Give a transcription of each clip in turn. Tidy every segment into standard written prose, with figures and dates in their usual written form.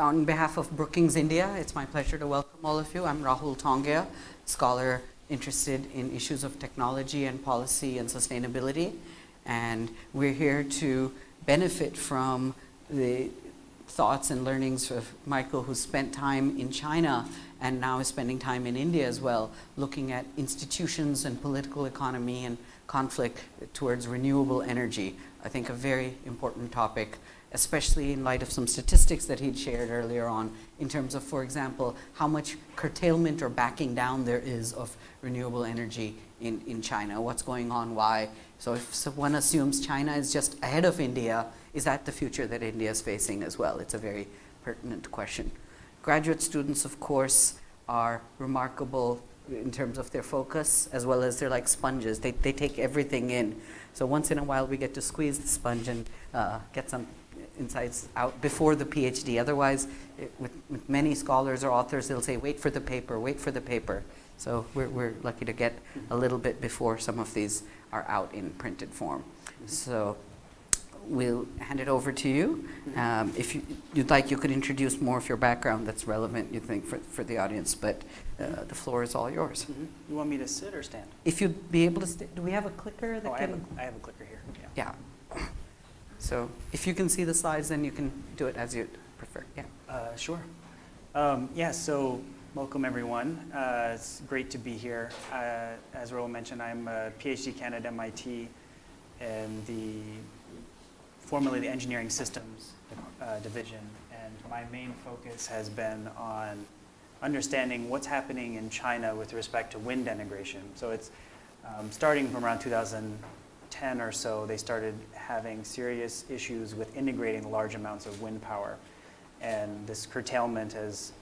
On behalf of Brookings India, it's my pleasure to welcome all of you. I'm Rahul Tongia, scholar interested in issues of technology and policy and sustainability. And we're here to benefit from the thoughts and learnings of Michael, who spent time in China and now is spending time in India as well, looking at institutions and political economy and conflict towards renewable energy. I think a very important topic, especially in light of some statistics that he'd shared earlier on in terms of, for example, how much curtailment or backing down there is of renewable energy in China. What's going on, why? So if one assumes China is just ahead of India, is that the future that India is facing as well? It's a very pertinent question. Graduate students, of course, are remarkable in terms of their focus, as well as they're like sponges. They take everything in. So once in a while we get to squeeze the sponge and get some insights out before the PhD. Otherwise, with many scholars or authors, they'll say, wait for the paper, wait for the paper. So we're lucky to get a little bit before some of these are out in printed form. So we'll hand it over to you. If you'd like, you could introduce more of your background that's relevant, you think, for the audience, but the floor is all yours. You want me to sit or stand? If you'd be able to, do we have a clicker that can? I have a clicker here. Yeah. So if you can see the slides, then you can do it as you prefer. Yeah. Sure. So welcome everyone. It's great to be here. As Rahul mentioned, I'm a PhD candidate at MIT in formerly the Engineering Systems division, and my main focus has been on understanding what's happening in China with respect to wind integration. So it's starting from around 2010 or so, they started having serious issues with integrating large amounts of wind power. And this curtailment has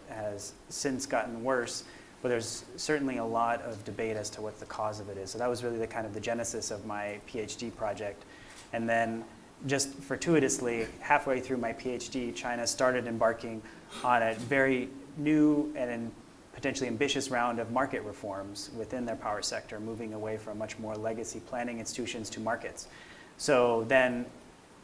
since gotten worse, but there's certainly a lot of debate as to what the cause of it is. So that was really the genesis of my PhD project. And then just fortuitously, halfway through my PhD, China started embarking on a very new and potentially ambitious round of market reforms within their power sector, moving away from much more legacy planning institutions to markets. So then,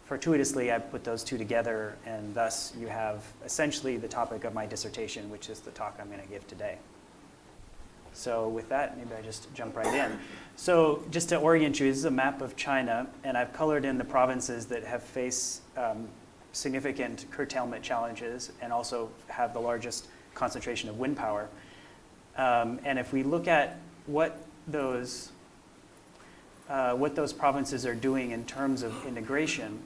fortuitously, I put those two together, and thus you have essentially the topic of my dissertation, which is the talk I'm going to give today. So with that, maybe I just jump right in. So just to orient you, this is a map of China, and I've colored in the provinces that have faced significant curtailment challenges and also have the largest concentration of wind power. And if we look at what those provinces are doing in terms of integration,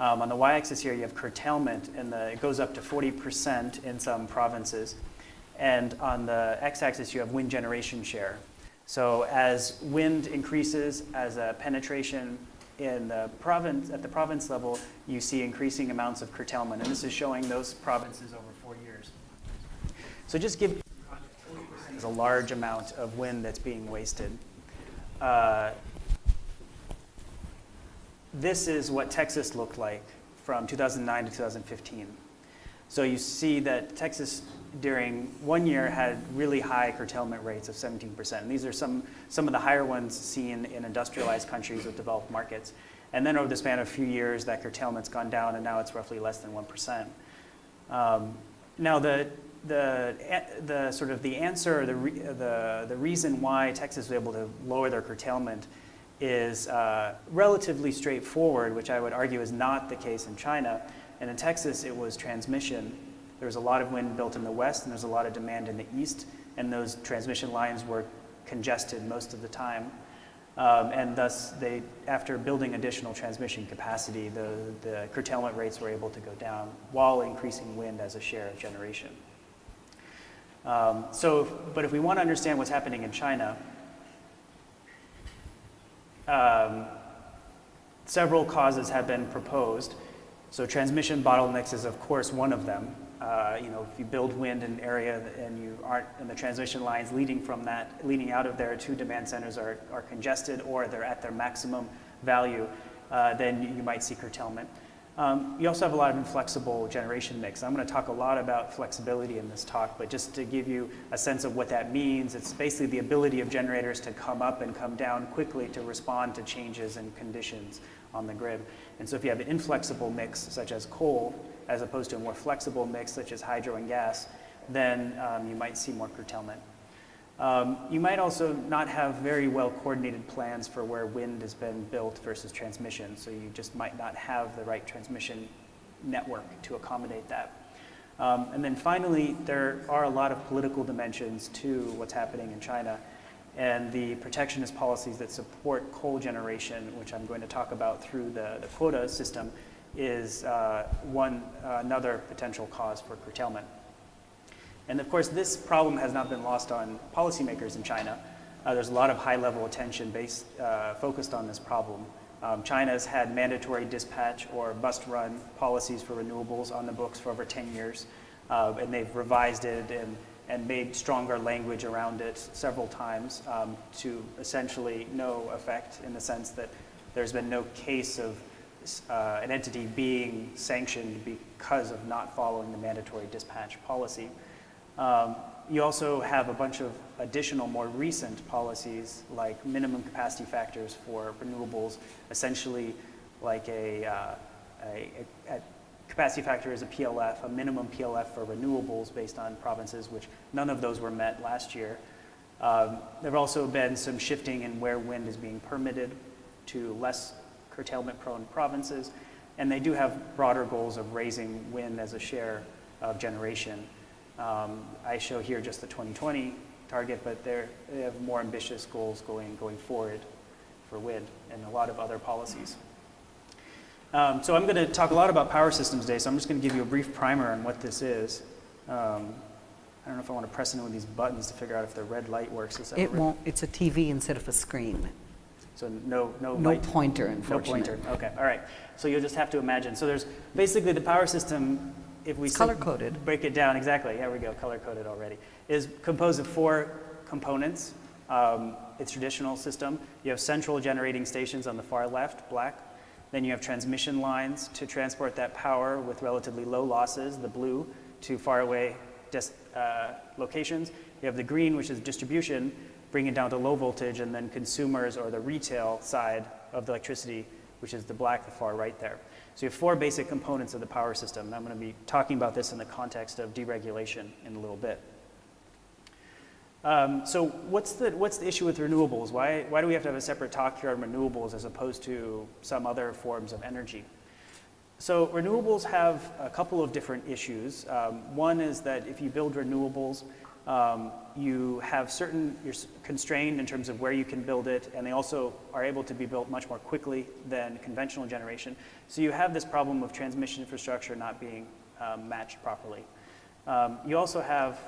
on the y-axis here you have curtailment, and it goes up to 40% in some provinces. And on the x-axis you have wind generation share. So as wind increases, as a penetration in the province, at the province level, you see increasing amounts of curtailment. And this is showing those provinces over 4 years. So just give 40% is a large amount of wind that's being wasted. This is what Texas looked like from 2009 to 2015. So you see that Texas during 1 year had really high curtailment rates of 17%. And these are some of the higher ones seen in industrialized countries with developed markets. And then over the span of a few years, that curtailment's gone down, and now it's roughly less than 1%. Now the sort of the answer, the reason why Texas was able to lower their curtailment is relatively straightforward, which I would argue is not the case in China. And in Texas, it was transmission. There was a lot of wind built in the west, and there's a lot of demand in the east, and those transmission lines were congested most of the time. And thus, after building additional transmission capacity, the curtailment rates were able to go down while increasing wind as a share of generation. But if we want to understand what's happening in China, several causes have been proposed. So transmission bottlenecks is, of course, one of them. If you build wind in an area and the transmission lines leading out of there to demand centers are congested, or they're at their maximum value, then you might see curtailment. You also have a lot of inflexible generation mix. I'm going to talk a lot about flexibility in this talk, but just to give you a sense of what that means, it's basically the ability of generators to come up and come down quickly to respond to changes in conditions on the grid. And so if you have an inflexible mix, such as coal, as opposed to a more flexible mix such as hydro and gas, then you might see more curtailment. You might also not have very well coordinated plans for where wind has been built versus transmission, so you just might not have the right transmission network to accommodate that. And then finally, there are a lot of political dimensions to what's happening in China, and the protectionist policies that support coal generation, which I'm going to talk about through the quota system, is another potential cause for curtailment. And of course, this problem has not been lost on policymakers in China. There's a lot of high-level attention focused on this problem. China's had mandatory dispatch or must-run policies for renewables on the books for over 10 years, and they've revised it and made stronger language around it several times to essentially no effect, in the sense that there's been no case of an entity being sanctioned because of not following the mandatory dispatch policy. You also have a bunch of additional, more recent policies like minimum capacity factors for renewables, essentially like a capacity factor is a PLF, a minimum PLF for renewables based on provinces, which none of those were met last year. There have also been some shifting in where wind is being permitted to less curtailment-prone provinces, and they do have broader goals of raising wind as a share of generation. I show here just the 2020 target, but they have more ambitious goals going forward for wind and a lot of other policies. So I'm going to talk a lot about power systems today, so I'm just going to give you a brief primer on what this is. I don't know if I want to press any of these buttons to figure out if the red light works. Is that It won't. It's a TV instead of a screen. So no light. Pointer, unfortunately. No pointer. Okay. All right. So you'll just have to imagine. So there's basically the power system. If we color-coded. Break it down, exactly. There we go. Color-coded already. Is composed of 4 components. Its traditional system. You have central generating stations on the far left, black. Then you have transmission lines to transport that power with relatively low losses, the blue, to faraway locations. You have the green, which is distribution, bringing it down to low voltage, and then consumers or the retail side of the electricity, which is the black, the far right there. So you have 4 basic components of the power system, and I'm going to be talking about this in the context of deregulation in a little bit. So what's the issue with renewables? Why do we have to have a separate talk here on renewables as opposed to some other forms of energy? So renewables have a couple of different issues. One is that if you build renewables, you're constrained in terms of where you can build it, and they also are able to be built much more quickly than conventional generation. So you have this problem of transmission infrastructure not being matched properly. You also have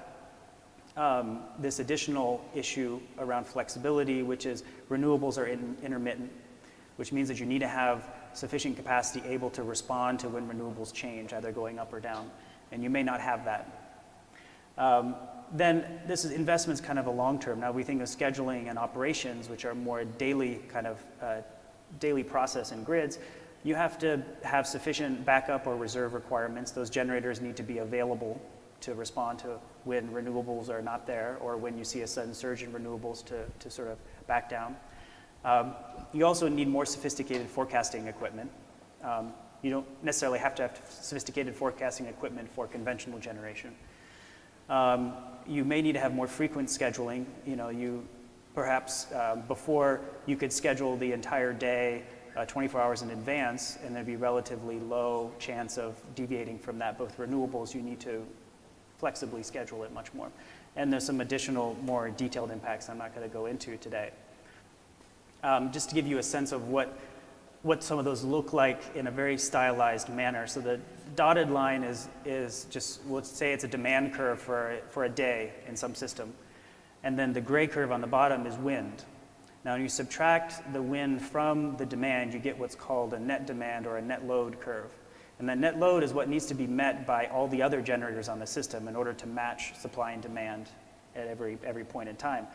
this additional issue around flexibility, which is renewables are intermittent, which means that you need to have sufficient capacity able to respond to when renewables change, either going up or down, and you may not have that. Then this is investments kind of a long term. Now we think of scheduling and operations, which are more daily kind of daily process in grids. You have to have sufficient backup or reserve requirements. Those generators need to be available to respond to when renewables are not there, or when you see a sudden surge in renewables to sort of back down. You also need more sophisticated forecasting equipment. You don't necessarily have to have sophisticated forecasting equipment for conventional generation. You may need to have more frequent scheduling. You perhaps before you could schedule the entire day 24 hours in advance, and there'd be relatively low chance of deviating from that. Both renewables, you need to flexibly schedule it much more. And there's some additional, more detailed impacts I'm not going to go into today. Just to give you a sense of what some of those look like in a very stylized manner. So the dotted line is just, let's say it's a demand curve for a day in some system. And then the gray curve on the bottom is wind. Now when you subtract the wind from the demand, you get what's called a net demand or a net load curve. And the net load is what needs to be met by all the other generators on the system in order to match supply and demand at every point in time.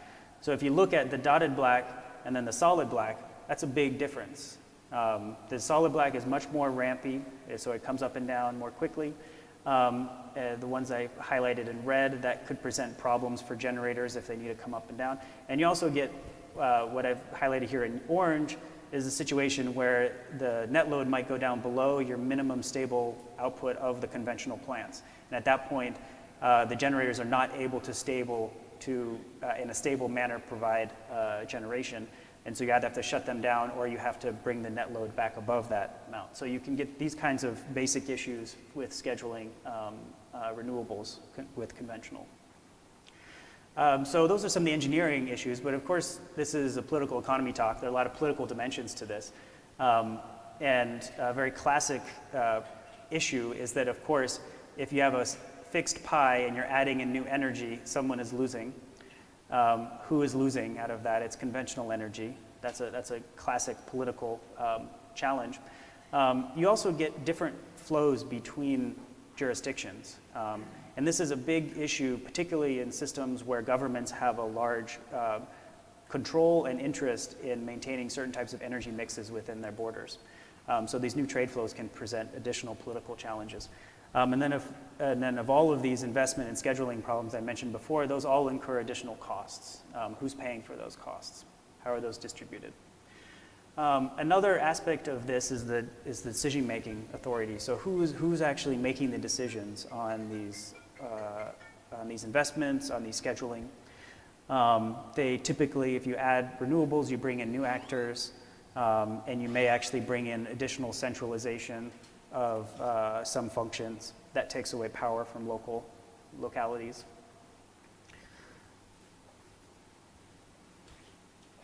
So if you look at the dotted black and then the solid black, that's a big difference. The solid black is much more rampy, so it comes up and down more quickly. The ones I highlighted in red, that could present problems for generators if they need to come up and down. And you also get what I've highlighted here in orange is a situation where the net load might go down below your minimum stable output of the conventional plants. And at that point, the generators are not able to in a stable manner, provide generation. And so you either have to shut them down or you have to bring the net load back above that amount. So you can get these kinds of basic issues with scheduling renewables with conventional. So those are some of the engineering issues, but of course this is a political economy talk. There are a lot of political dimensions to this. And a very classic issue is that, of course, if you have a fixed pie and you're adding in new energy, someone is losing. Who is losing out of that? It's conventional energy. That's a classic political challenge. You also get different flows between jurisdictions. And this is a big issue, particularly in systems where governments have a large control and interest in maintaining certain types of energy mixes within their borders. So these new trade flows can present additional political challenges. And then of all of these investment and scheduling problems I mentioned before, those all incur additional costs. Who's paying for those costs? How are those distributed? Another aspect of this is the decision-making authority. So who's actually making the decisions on these investments, on these scheduling? They typically, if you add renewables, you bring in new actors, and you may actually bring in additional centralization of some functions that takes away power from localities.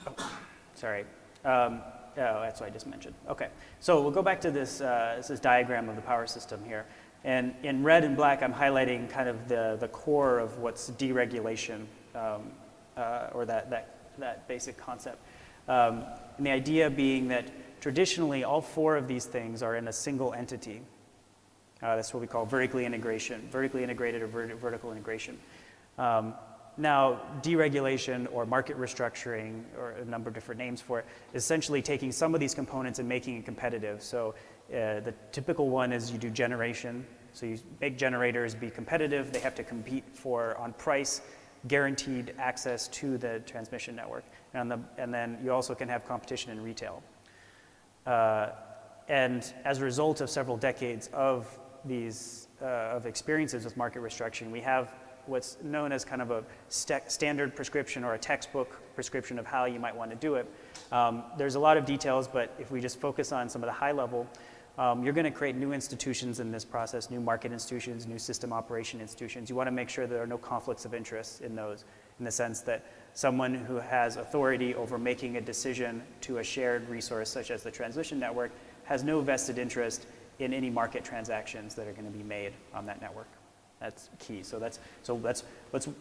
Oh, sorry. Oh, that's what I just mentioned. Okay, so we'll go back to this diagram of the power system here. And in red and black, I'm highlighting kind of the core of what's deregulation, or that basic concept. And the idea being that traditionally, all four of these things are in a single entity. That's what we call vertically integrated or vertical integration. Now, deregulation or market restructuring, or a number of different names for it, is essentially taking some of these components and making it competitive. So the typical one is you do generation. So you make generators be competitive. They have to compete on price, guaranteed access to the transmission network. And then you also can have competition in retail. And as a result of several decades of these experiences with market restructuring, we have what's known as kind of a standard prescription or a textbook prescription of how you might want to do it. There's a lot of details, but if we just focus on some of the high level, you're going to create new institutions in this process, new market institutions, new system operation institutions. You want to make sure there are no conflicts of interest in those, in the sense that someone who has authority over making a decision to a shared resource such as the transmission network has no vested interest in any market transactions that are going to be made on that network. That's key. So that's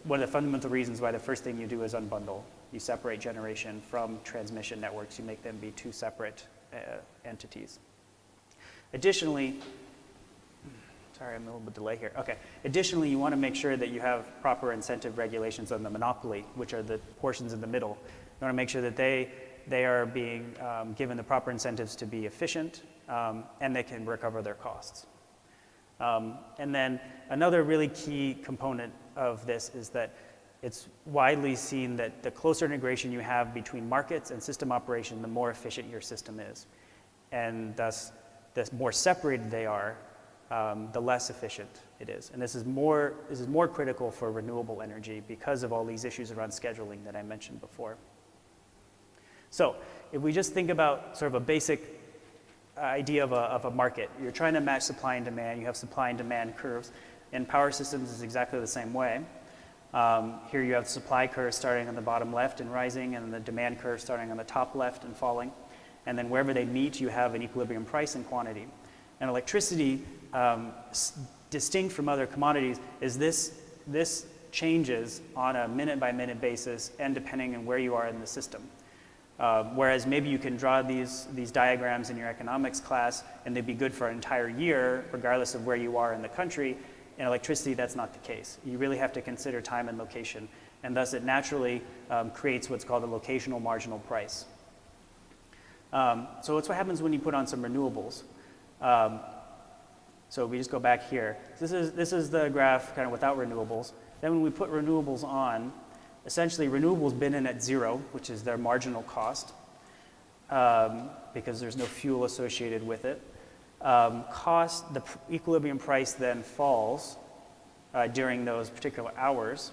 one of the fundamental reasons why the first thing you do is unbundle. You separate generation from transmission networks. You make them be two separate entities. Additionally, sorry, I'm a little bit delay here. Okay. Additionally, you want to make sure that you have proper incentive regulations on the monopoly, which are the portions in the middle. You want to make sure that they are being given the proper incentives to be efficient, and they can recover their costs. And then another really key component of this is that it's widely seen that the closer integration you have between markets and system operation, the more efficient your system is. And thus, the more separated they are, the less efficient it is. And this is more critical for renewable energy because of all these issues around scheduling that I mentioned before. So if we just think about sort of a basic idea of a market, you're trying to match supply and demand, you have supply and demand curves. In power systems, it's exactly the same way. Here you have the supply curve starting on the bottom left and rising, and the demand curve starting on the top left and falling. And then wherever they meet, you have an equilibrium price and quantity. And electricity, distinct from other commodities, is this changes on a minute-by-minute basis and depending on where you are in the system. Whereas maybe you can draw these diagrams in your economics class and they'd be good for an entire year, regardless of where you are in the country. In electricity, that's not the case. You really have to consider time and location, and thus it naturally creates what's called a locational marginal price. So it's what happens when you put on some renewables. So we just go back here. This is the graph kind of without renewables. Then when we put renewables on, essentially renewables bin in at zero, which is their marginal cost. because there's no fuel associated with it. The equilibrium price then falls during those particular hours.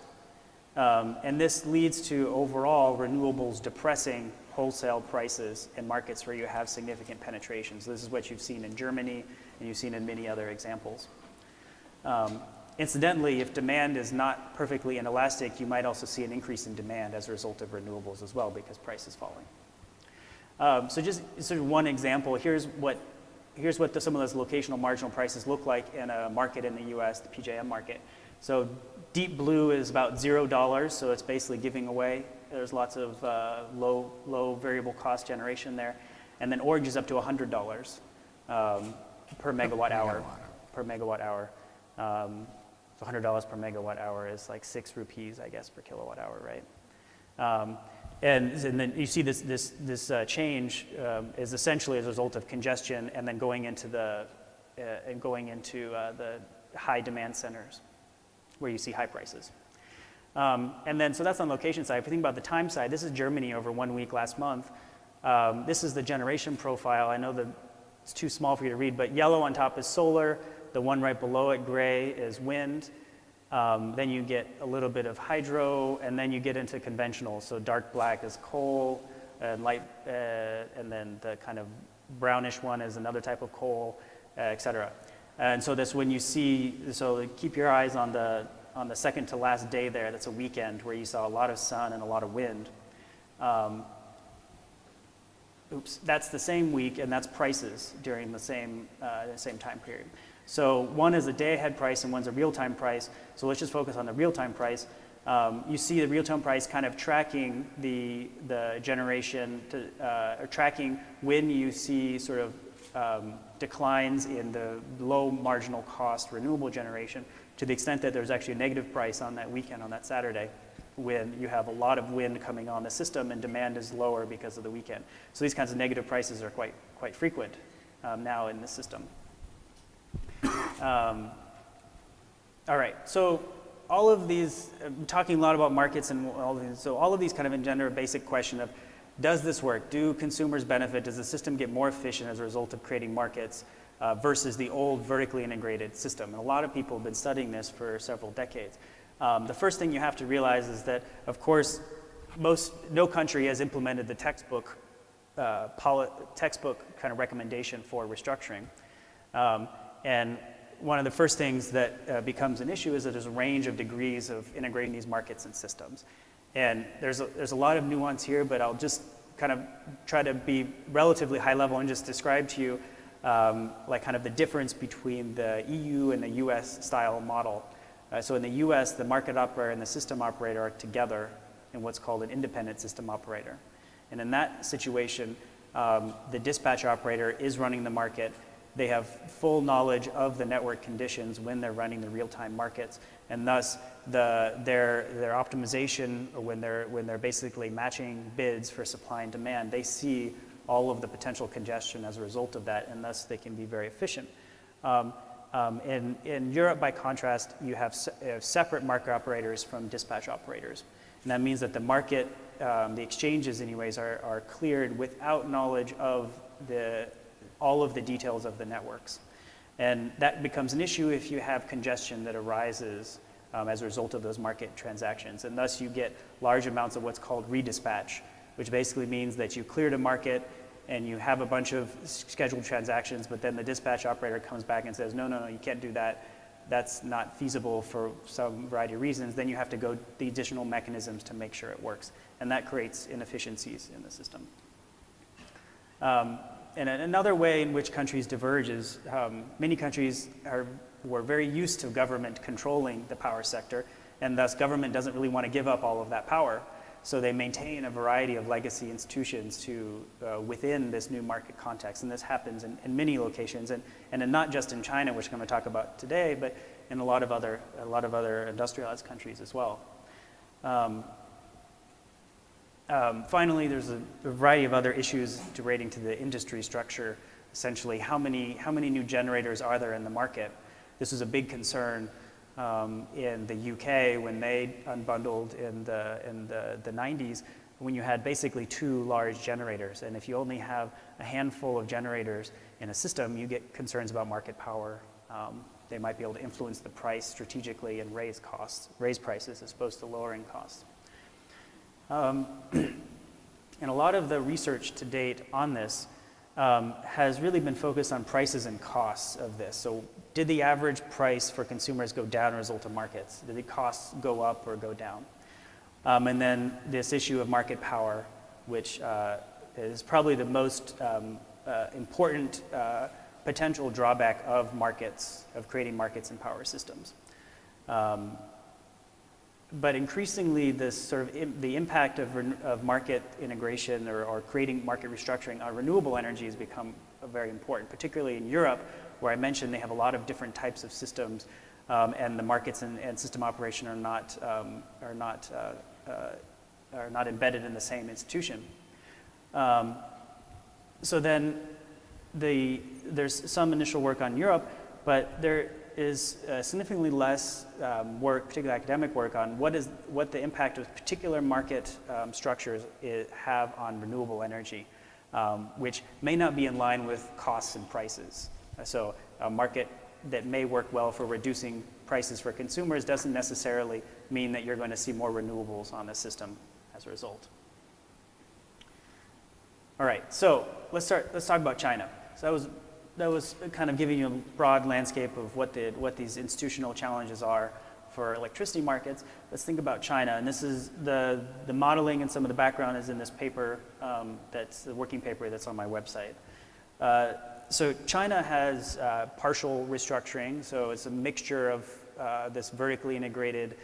And this leads to overall renewables depressing wholesale prices in markets where you have significant penetration. So this is what you've seen in Germany, and you've seen in many other examples. Incidentally, if demand is not perfectly inelastic, you might also see an increase in demand as a result of renewables as well, because price is falling. So just sort of one example, here's what some of those locational marginal prices look like in a market in the US, the PJM market. So deep blue is about $0, so it's basically giving away. There's lots of low variable cost generation there. And then orange is up to $100 per megawatt hour. Per megawatt hour. So $100 per megawatt hour is like 6 rupees, I guess, per kilowatt hour, right? And then you see this change is essentially as a result of congestion and then going into the high demand centers where you see high prices. And then, so that's on location side. If you think about the time side, this is Germany over 1 week last month. This is the generation profile. I know that it's too small for you to read, but yellow on top is solar. The one right below it, gray, is wind. Then you get a little bit of hydro, and then you get into conventional. So dark black is coal, and and then the kind of brownish one is another type of coal, et cetera. And so that's when you see, so keep your eyes on the second to last day there. That's a weekend where you saw a lot of sun and a lot of wind. That's the same week, and that's prices during the same time period. So one is a day-ahead price and one's a real-time price. So let's just focus on the real-time price. You see the real-time price kind of tracking the generation, or tracking when you see sort of declines in the low marginal cost renewable generation, to the extent that there's actually a negative price on that weekend, on that Saturday, when you have a lot of wind coming on the system and demand is lower because of the weekend. So these kinds of negative prices are quite frequent now in the system. All right, so all of these, I'm talking a lot about markets and all of these, so all of these kind of engender a basic question of, does this work? Do consumers benefit? Does the system get more efficient as a result of creating markets versus the old vertically integrated system? And a lot of people have been studying this for several decades. The first thing you have to realize is that, of course, no country has implemented the textbook kind of recommendation for restructuring. And one of the first things that becomes an issue is that there's a range of degrees of integrating these markets and systems. And there's a lot of nuance here, but I'll just kind of try to be relatively high level and just describe to you like kind of the difference between the EU and the US style model. So in the US, the market operator and the system operator are together in what's called an independent system operator. And in that situation, the dispatch operator is running the market. They have full knowledge of the network conditions when they're running the real-time markets, and thus their optimization, or when they're basically matching bids for supply and demand, they see all of the potential congestion as a result of that, and thus they can be very efficient. In Europe, by contrast, you have separate market operators from dispatch operators, and that means that the market, the exchanges anyways, are cleared without knowledge of all of the details of the networks. And that becomes an issue if you have congestion that arises as a result of those market transactions. And thus you get large amounts of what's called redispatch, which basically means that you cleared a market and you have a bunch of scheduled transactions, but then the dispatch operator comes back and says, no, you can't do that. That's not feasible for some variety of reasons. Then you have to go the additional mechanisms to make sure it works. And that creates inefficiencies in the system. And another way in which countries diverge is many countries were very used to government controlling the power sector, and thus government doesn't really want to give up all of that power. So they maintain a variety of legacy institutions within this new market context, and this happens in many locations, and not just in China, which I'm going to talk about today, but in a lot of other industrialized countries as well. Finally, there's a variety of other issues relating to the industry structure. Essentially, how many new generators are there in the market? This was a big concern in the UK when they unbundled in the 90s. when you had basically two large generators. And if you only have a handful of generators in a system, you get concerns about market power. They might be able to influence the price strategically and raise prices as opposed to lowering costs. And a lot of the research to date on this has really been focused on prices and costs of this. So did the average price for consumers go down as a result of markets? Did the costs go up or go down? And then this issue of market power, which is probably the most important potential drawback of markets, of creating markets and power systems. But increasingly, this sort of the impact of market integration or creating market restructuring on renewable energy has become very important, particularly in Europe, where I mentioned they have a lot of different types of systems, and the markets and system operation are not embedded in the same institution. So then there's some initial work on Europe, but there is significantly less work, particularly academic work, on what the impact of particular market structures have on renewable energy, which may not be in line with costs and prices. So a market that may work well for reducing prices for consumers doesn't necessarily mean that you're going to see more renewables on the system as a result. All right, so let's talk about China. So that was kind of giving you a broad landscape of what these institutional challenges are for electricity markets. Let's think about China, and this is the modeling and some of the background is in this paper, that's the working paper that's on my website. So China has partial restructuring, so it's a mixture of this vertically integrated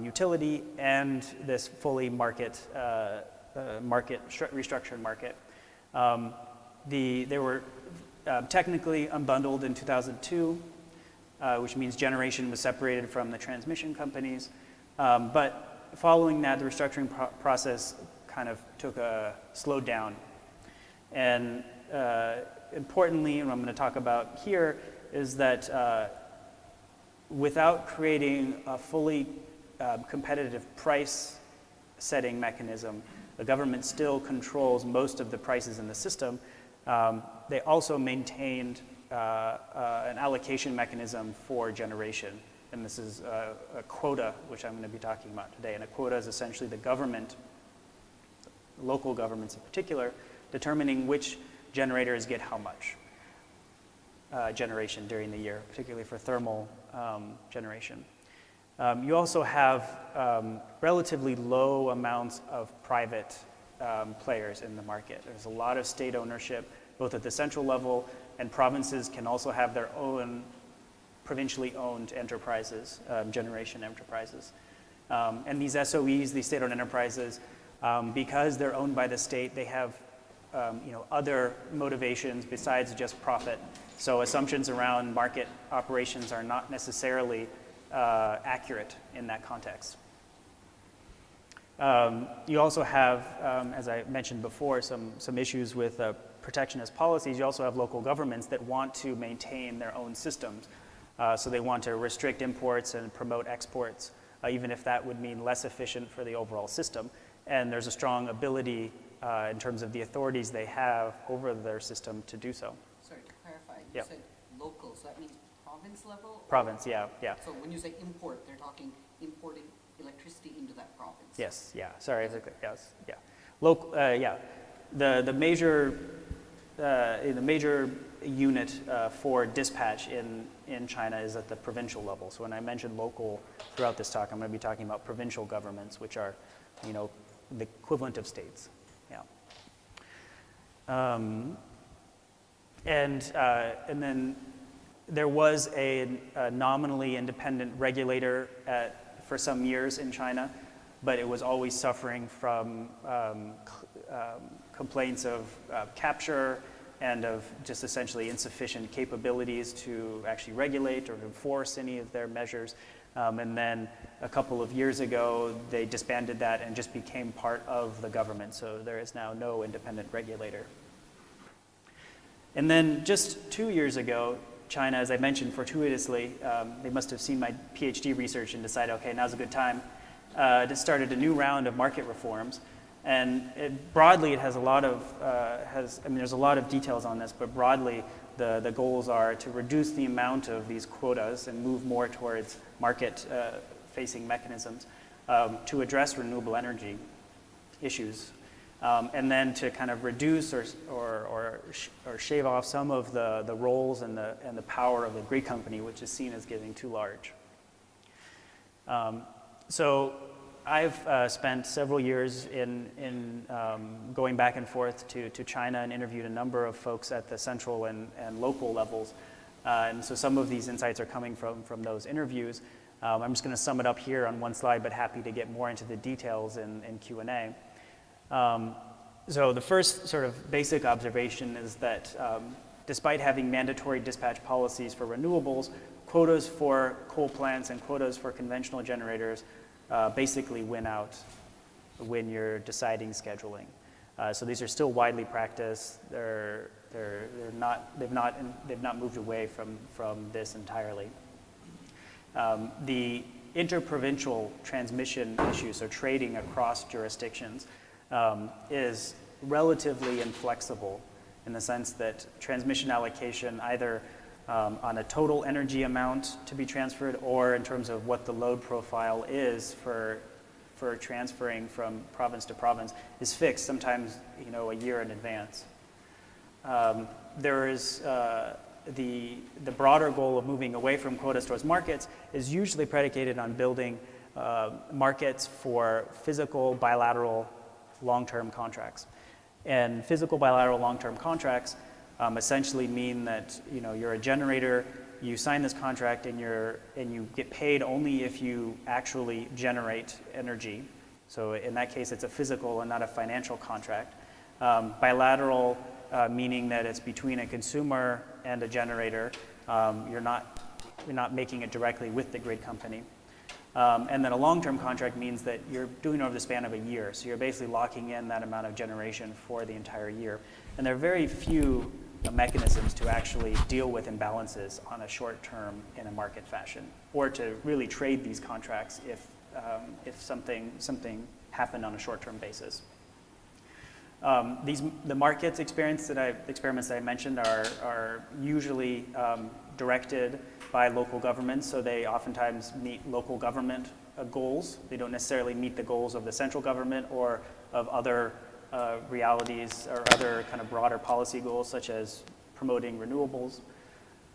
utility and this fully restructured market. They were technically unbundled in 2002, which means generation was separated from the transmission companies. But following that, the restructuring process kind of slowed down. And importantly, and what I'm going to talk about here, is that without creating a fully competitive price setting mechanism, the government still controls most of the prices in the system. They also maintained an allocation mechanism for generation. And this is a quota, which I'm going to be talking about today. And a quota is essentially the government, local governments in particular, determining which generators get how much generation during the year, particularly for thermal generation. You also have relatively low amounts of private players in the market. There's a lot of state ownership, both at the central level, and provinces can also have their own provincially owned enterprises, generation enterprises. And these SOEs, these state-owned enterprises, because they're owned by the state, they have other motivations besides just profit. So assumptions around market operations are not necessarily accurate in that context. You also have, as I mentioned before, some issues with protectionist policies. You also have local governments that want to maintain their own systems. So they want to restrict imports and promote exports, even if that would mean less efficient for the overall system. And there's a strong ability in terms of the authorities they have over their system to do so. Sorry, to clarify, you said local, so that means province level? Province, yeah. So when you say import, they're talking importing electricity into that province? Yes, yeah, sorry, yes, yeah. Local, the major unit for dispatch in China is at the provincial level. So when I mentioned local throughout this talk, I'm going to be talking about provincial governments, which are, the equivalent of states. Yeah. And then there was a nominally independent regulator for some years in China, but it was always suffering from complaints of capture and of just essentially insufficient capabilities to actually regulate or enforce any of their measures. And then a couple of years ago, they disbanded that and just became part of the government. So there is now no independent regulator. And then just 2 years ago, China, as I mentioned fortuitously, they must have seen my PhD research and decided, okay, now's a good time, to start a new round of market reforms. And broadly, it has a lot of, there's a lot of details on this, but broadly, the goals are to reduce the amount of these quotas and move more towards market-facing mechanisms to address renewable energy issues, and then to kind of reduce or shave off some of the roles and the power of the grid company, which is seen as getting too large. So I've spent several years in going back and forth to China and interviewed a number of folks at the central and local levels. And so some of these insights are coming from those interviews. I'm just going to sum it up here on one slide, but happy to get more into the details in Q&A. So the first sort of basic observation is that despite having mandatory dispatch policies for renewables, quotas for coal plants and quotas for conventional generators basically win out when you're deciding scheduling. So these are still widely practiced. They've not moved away from this entirely. The interprovincial transmission issue, so trading across jurisdictions, is relatively inflexible in the sense that transmission allocation either on a total energy amount to be transferred or in terms of what the load profile is for transferring from province to province is fixed, sometimes a year in advance. There is the broader goal of moving away from quotas towards markets is usually predicated on building markets for physical bilateral long-term contracts. And physical bilateral long-term contracts essentially mean that you're a generator, you sign this contract, and you get paid only if you actually generate energy. So in that case, it's a physical and not a financial contract. Bilateral meaning that it's between a consumer and a generator. You're not making it directly with the grid company. And then a long-term contract means that you're doing it over the span of a year. So you're basically locking in that amount of generation for the entire year. And there are very few mechanisms to actually deal with imbalances on a short term in a market fashion, or to really trade these contracts if something happened on a short term basis. The markets experiments that I mentioned are usually directed by local governments, so they oftentimes meet local government goals. They don't necessarily meet the goals of the central government or of other realities or other kind of broader policy goals, such as promoting renewables.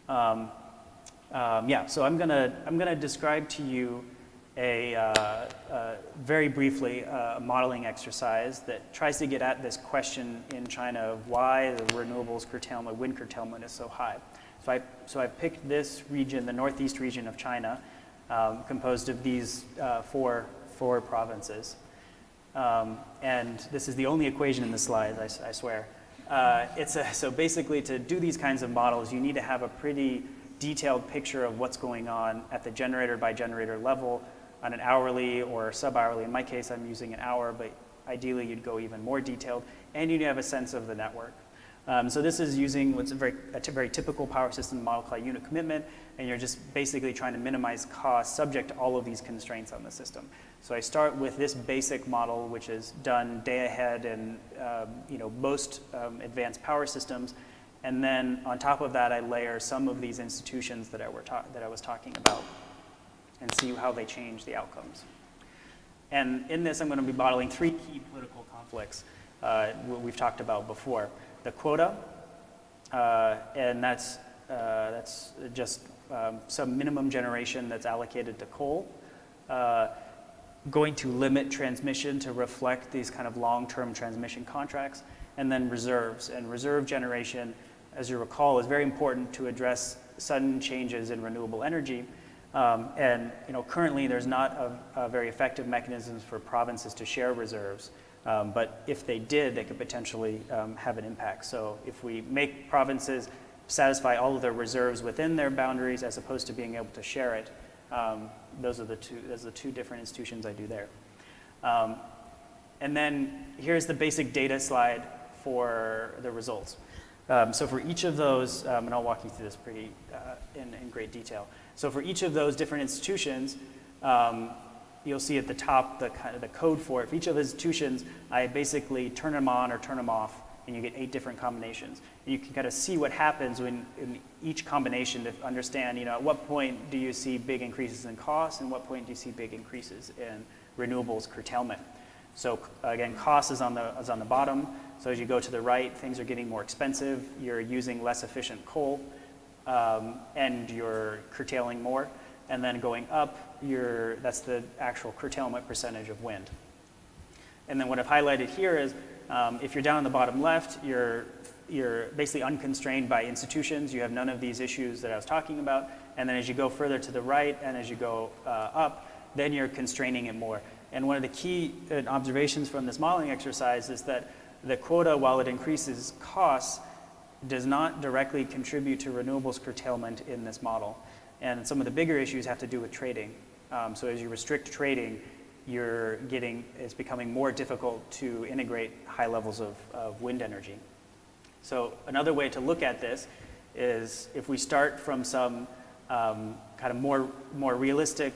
So I'm gonna describe to you very briefly a modeling exercise that tries to get at this question in China of why the renewables curtailment, wind curtailment, is so high. So I picked this region, the northeast region of China, composed of these four provinces. And this is the only equation in the slide, I swear. So basically, to do these kinds of models, you need to have a pretty detailed picture of what's going on at the generator by generator level on an hourly or sub-hourly. In my case, I'm using an hour, but ideally you'd go even more detailed, and you'd have a sense of the network. So this is using what's a very typical power system model called unit commitment, and you're just basically trying to minimize costs subject to all of these constraints on the system. So I start with this basic model, which is done day ahead in most advanced power systems, and then on top of that, I layer some of these institutions that I was talking about, and see how they change the outcomes. And in this, I'm going to be modeling three key political conflicts we've talked about before. The quota, and that's just some minimum generation that's allocated to coal, going to limit transmission to reflect these kind of long-term transmission contracts, and then reserves. And reserve generation, as you recall, is very important to address sudden changes in renewable energy. Currently there's not a very effective mechanisms for provinces to share reserves. But if they did, they could potentially have an impact. So if we make provinces satisfy all of their reserves within their boundaries as opposed to being able to share it, those are the two different institutions I do there. And then here's the basic data slide for the results. So for each of those, and I'll walk you through this pretty in great detail. So for each of those different institutions, you'll see at the top the kind of the code for it. For each of the institutions, I basically turn them on or turn them off, and you get 8 different combinations. And you can kind of see what happens when in each combination to understand, at what point do you see big increases in costs, and what point do you see big increases in renewables curtailment. So again, cost is on the bottom. So as you go to the right, things are getting more expensive. You're using less efficient coal, and you're curtailing more. And then going up, that's the actual curtailment percentage of wind. And then what I've highlighted here is if you're down on the bottom left, you're basically unconstrained by institutions. You have none of these issues that I was talking about. And then as you go further to the right and as you go up, then you're constraining it more. And one of the key observations from this modeling exercise is that the quota, while it increases costs, does not directly contribute to renewables curtailment in this model. And some of the bigger issues have to do with trading. So as you restrict trading, it's becoming more difficult to integrate high levels of wind energy. So another way to look at this is if we start from some kind of more realistic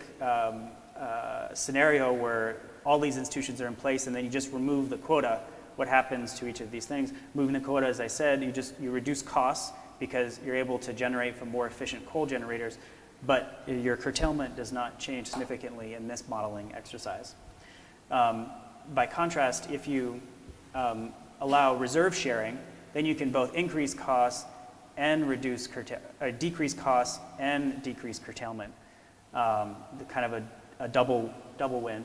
scenario where all these institutions are in place and then you just remove the quota, what happens to each of these things? Moving the quota, as I said, you reduce costs because you're able to generate from more efficient coal generators, but your curtailment does not change significantly in this modeling exercise. By contrast, if you allow reserve sharing, then you can both increase costs and decrease costs and decrease curtailment, kind of a double win.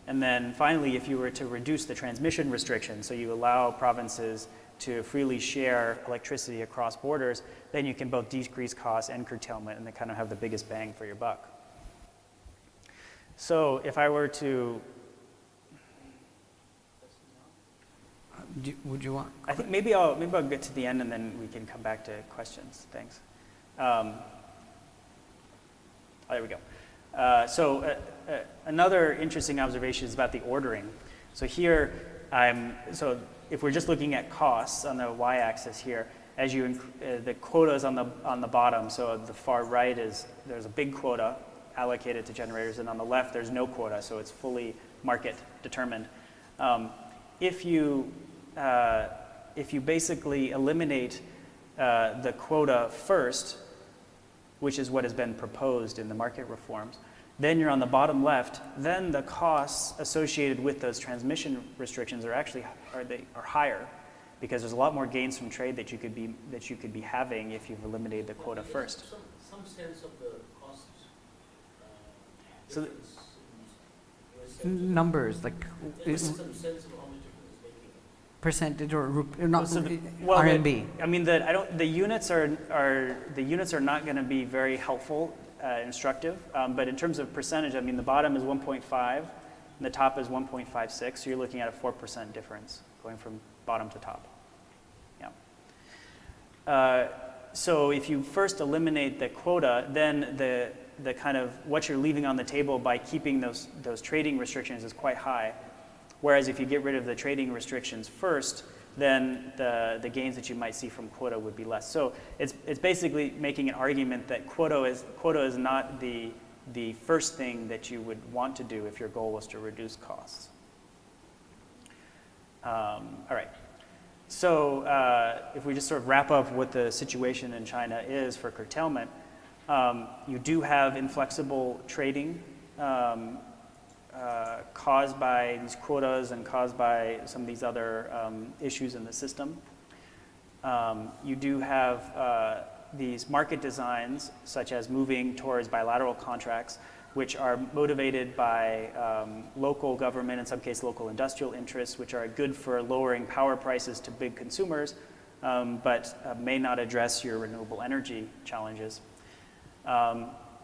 And then finally, if you were to reduce the transmission restriction, so you allow provinces to freely share electricity across borders, then you can both decrease costs and curtailment, and they kind of have the biggest bang for your buck. So if I were to... Would you want? I think maybe I'll get to the end and then we can come back to questions. Thanks. There we go. So another interesting observation is about the ordering. So here, if we're just looking at costs on the y-axis here, as the quota is on the bottom. So the far right there's a big quota allocated to generators, and on the left there's no quota, so it's fully market determined. If you basically eliminate the quota first, which is what has been proposed in the market reforms, then you're on the bottom left, then the costs associated with those transmission restrictions are higher, because there's a lot more gains from trade that you could be having if you've eliminated the quota first. Some sense of the costs. So Numbers, like some sense of how much difference it's making. percentage or not well, RMB. I mean, the units are not going to be very helpful, instructive. But in terms of percentage, I mean, the bottom is 1.5, and the top is 1.56. So you're looking at a 4% difference going from bottom to top. Yeah. So if you first eliminate the quota, then the kind of what you're leaving on the table by keeping those trading restrictions is quite high. Whereas if you get rid of the trading restrictions first, then the gains that you might see from quota would be less. So it's basically making an argument that quota is not the first thing that you would want to do if your goal was to reduce costs. All right. So if we just sort of wrap up what the situation in China is for curtailment, you do have inflexible trading caused by these quotas and caused by some of these other issues in the system. You do have these market designs, such as moving towards bilateral contracts, which are motivated by local government, in some cases local industrial interests, which are good for lowering power prices to big consumers, but may not address your renewable energy challenges.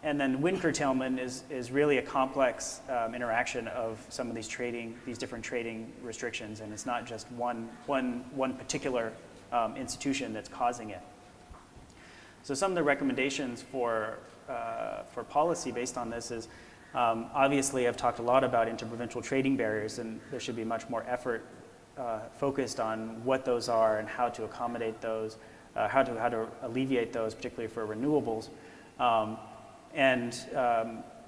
And then wind curtailment is really a complex interaction of some of these different trading restrictions, and it's not just one particular institution that's causing it. So some of the recommendations for policy based on this is, obviously I've talked a lot about interprovincial trading barriers, and there should be much more effort focused on what those are and how to accommodate those, how to alleviate those, particularly for renewables. And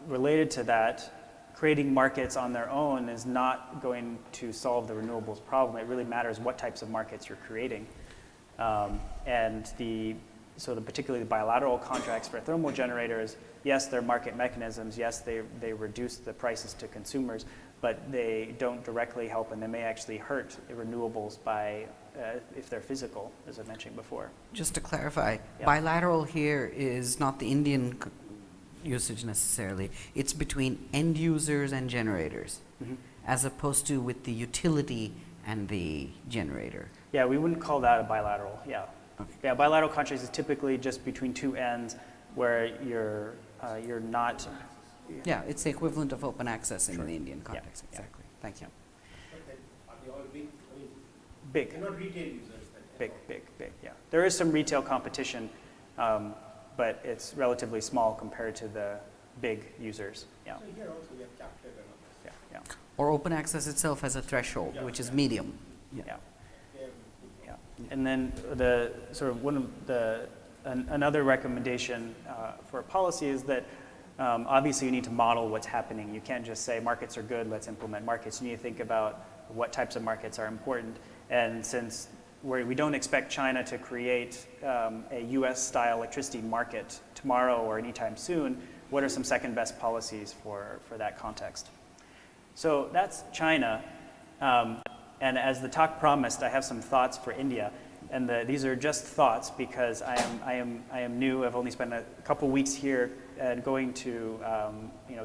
related to that, creating markets on their own is not going to solve the renewables problem. It really matters what types of markets you're creating. And particularly the bilateral contracts for thermal generators, yes, they're market mechanisms. Yes, they reduce the prices to consumers, but they don't directly help, and they may actually hurt renewables by if they're physical, as I mentioned before. Just to clarify, Yeah. bilateral here is not the Indian usage necessarily. It's between end users and generators, as opposed to with the utility and the generator. Yeah, we wouldn't call that a bilateral. Yeah. Okay. Yeah, bilateral contracts is typically just between two ends where you're not. Yeah, it's the equivalent of open access in Sure. the Indian Yeah, context. yeah. Exactly. Thank you. But then, are they all big? I mean, Big. they're not retail users then? Big, yeah. There is some retail competition, but it's relatively small compared to the big users. Yeah, So here also we have captive and others. yeah. Or open access itself has a threshold, Yeah, which is yeah. medium. Yeah. They're- Yeah. And then the sort of one of the another recommendation for policy is that obviously you need to model what's happening. You can't just say markets are good, let's implement markets. You need to think about what types of markets are important. And since we don't expect China to create a US-style electricity market tomorrow or anytime soon, what are some second best policies for that context? So that's China. And as the talk promised, I have some thoughts for India. And these are just thoughts because I am new. I've only spent a couple weeks here and going to,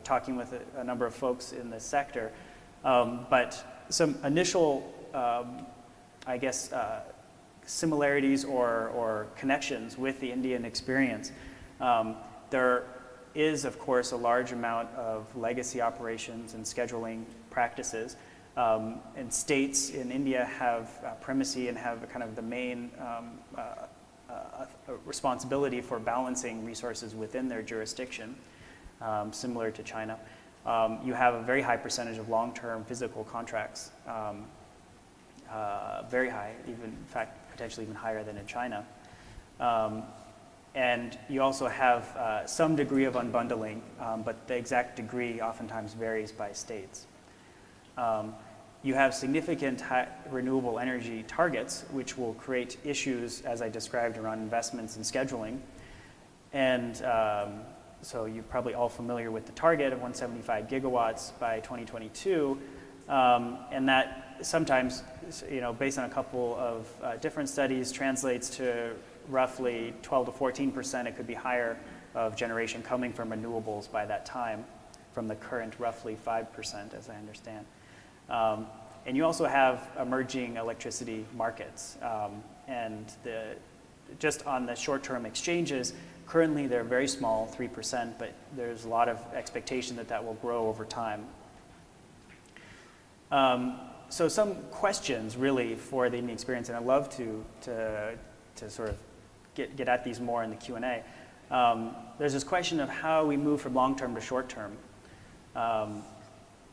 talking with a number of folks in the sector. But some initial, similarities or connections with the Indian experience. There is, of course, a large amount of legacy operations and scheduling practices. And states in India have primacy and have kind of the main responsibility for balancing resources within their jurisdiction, similar to China. You have a very high percentage of long-term physical contracts, very high, even in fact, potentially even higher than in China. And you also have some degree of unbundling, but the exact degree oftentimes varies by states. You have significant renewable energy targets, which will create issues, as I described, around investments and scheduling. And so you're probably all familiar with the target of 175 gigawatts by 2022. And that sometimes, based on a couple of different studies, translates to roughly 12 to 14%. It could be higher of generation coming from renewables by that time, from the current roughly 5%, as I understand. And you also have emerging electricity markets. And just on the short-term exchanges, currently they're very small, 3%, but there's a lot of expectation that will grow over time. So some questions really for the Indian experience, and I'd love to sort of get at these more in the Q&A. There's this question of how we move from long-term to short-term.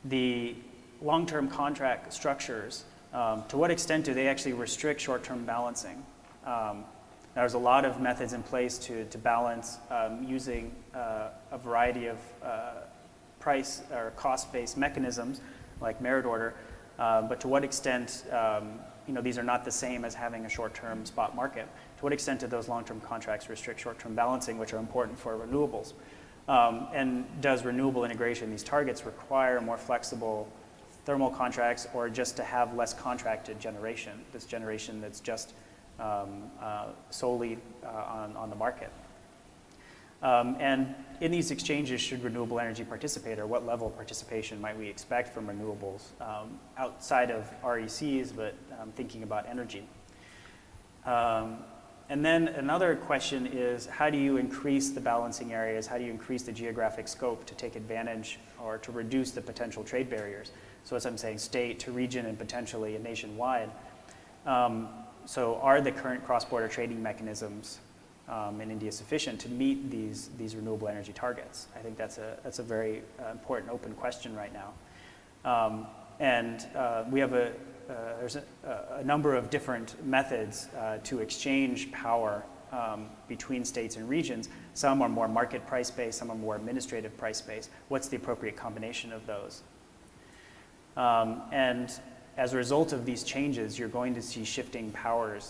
The long-term contract structures, to what extent do they actually restrict short-term balancing? There's a lot of methods in place to balance using a variety of price or cost-based mechanisms like merit order, but to what extent, these are not the same as having a short-term spot market. To what extent do those long-term contracts restrict short-term balancing, which are important for renewables? And does renewable integration, these targets, require more flexible thermal contracts, or just to have less contracted generation, this generation that's just solely on the market? And in these exchanges, should renewable energy participate, or what level of participation might we expect from renewables outside of RECs, but thinking about energy? And then another question is, how do you increase the balancing areas? How do you increase the geographic scope to take advantage or to reduce the potential trade barriers? So as I'm saying, state to region and potentially nationwide. So are the current cross-border trading mechanisms in India sufficient to meet these renewable energy targets? I think that's a very important open question right now. We have there's a number of different methods to exchange power between states and regions. Some are more market price-based, some are more administrative price-based. What's the appropriate combination of those? And as a result of these changes, you're going to see shifting power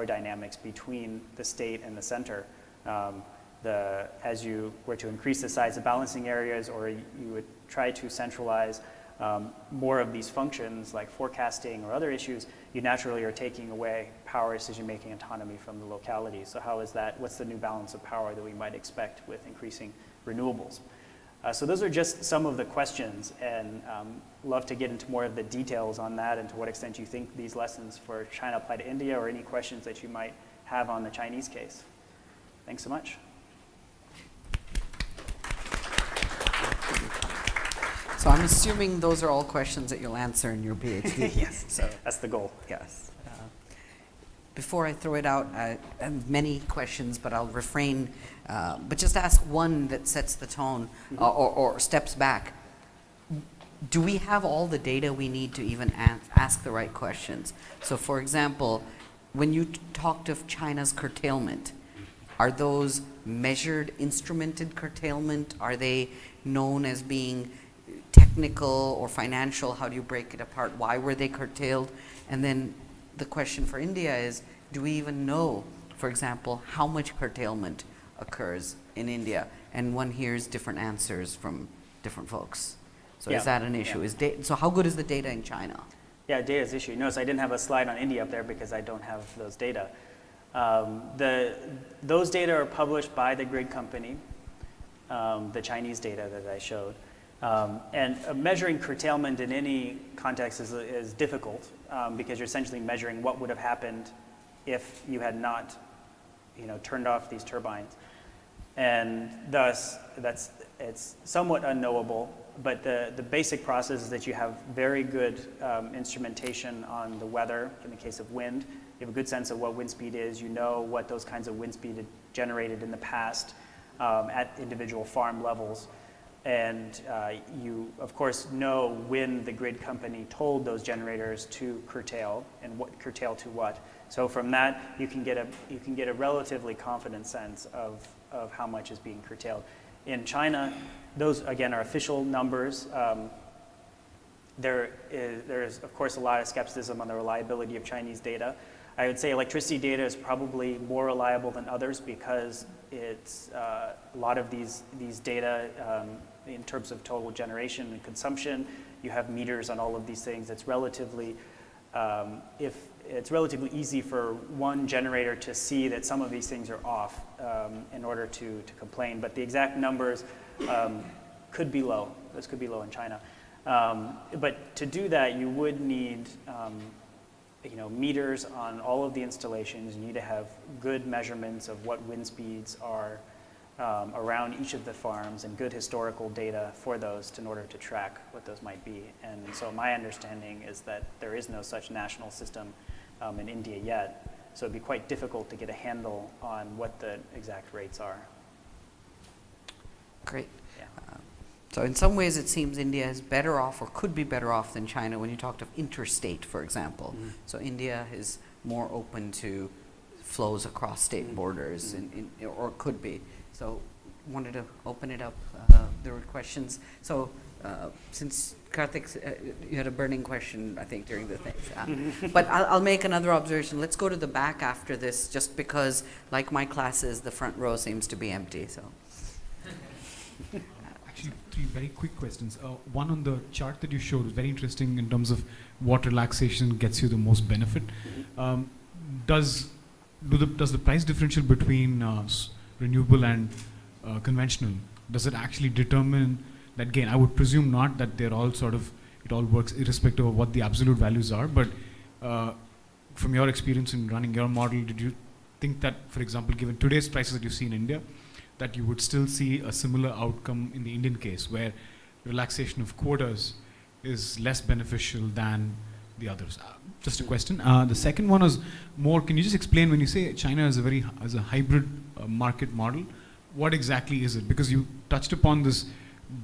dynamics between the state and the center. As you were to increase the size of balancing areas, or you would try to centralize more of these functions like forecasting or other issues, you naturally are taking away power decision-making autonomy from the locality. So how is that? What's the new balance of power that we might expect with increasing renewables? So those are just some of the questions, and love to get into more of the details on that and to what extent you think these lessons for China apply to India, or any questions that you might have on the Chinese case. Thanks so much. So I'm assuming those are all questions that you'll answer in your PhD. Yes, So, that's the goal. yes. Before I throw it out, I have many questions, but I'll refrain. But just ask one that sets the tone or steps back. Do we have all the data we need to even ask the right questions? So for example, when you talked of China's curtailment, are those measured, instrumented curtailment? Are they known as being technical or financial? How do you break it apart? Why were they curtailed? And then the question for India is, do we even know, for example, how much curtailment occurs in India? And one hears different answers from different folks. So Yeah. is that an issue? Yeah. So how good is the data in China? Yeah, data is issue. Notice I didn't have a slide on India up there because I don't have those data. Those data are published by the grid company, the Chinese data that I showed. And measuring curtailment in any context is difficult because you're essentially measuring what would have happened if you had not, turned off these turbines. And thus, it's somewhat unknowable, but the basic process is that you have very good instrumentation on the weather. In the case of wind, you have a good sense of what wind speed is. You know what those kinds of wind speed generated in the past at individual farm levels. And you, of course, know when the grid company told those generators to curtail and what curtail to what. So from that, you can get a relatively confident sense of how much is being curtailed. In China, those again are official numbers. There is, of course, a lot of skepticism on the reliability of Chinese data. I would say electricity data is probably more reliable than others because it's a lot of these data in terms of total generation and consumption. You have meters on all of these things. It's relatively relatively easy for one generator to see that some of these things are off in order to complain. But the exact numbers could be low. Those could be low in China. But to do that, you would need meters on all of the installations. You need to have good measurements of what wind speeds are around each of the farms and good historical data for those in order to track what those might be. And so my understanding is that there is no such national system in India yet. So it'd be quite difficult to get a handle on what the exact rates are. Great. Yeah. So in some ways, it seems India is better off or could be better off than China when you talked of interstate, for example. Mm-hmm. So India is more open to flows across state borders, or could be. So wanted to open it up. There were questions. So since Karthik, you had a burning question, I think, during the thing. But I'll make another observation. Let's go to the back after this, just because, like my classes, the front row seems to be empty. So. Actually, three very quick questions. One on the chart that you showed was very interesting in terms of what relaxation gets you the most benefit. Does the price differential between renewable and conventional, does it actually determine that gain? I would presume not, that they're all it all works irrespective of what the absolute values are. But from your experience in running your model, did you think that, for example, given today's prices that you see in India, that you would still see a similar outcome in the Indian case, where relaxation of quotas is less beneficial than the others? Just a question. The second one is more, can you just explain, when you say China is a hybrid market model, what exactly is it? Because you touched upon this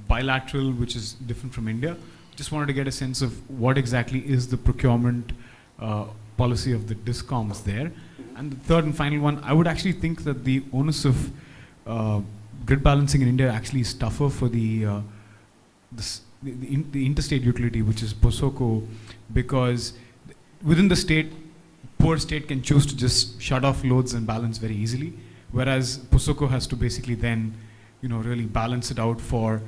bilateral, which is different from India. Just wanted to get a sense of what exactly is the procurement policy of the discoms there. And the third and final one, I would actually think that the onus of grid balancing in India actually is tougher for the interstate utility, which is POSOCO, because within the state, poor state can choose to just shut off loads and balance very easily, whereas POSOCO has to basically then, really balance it out for,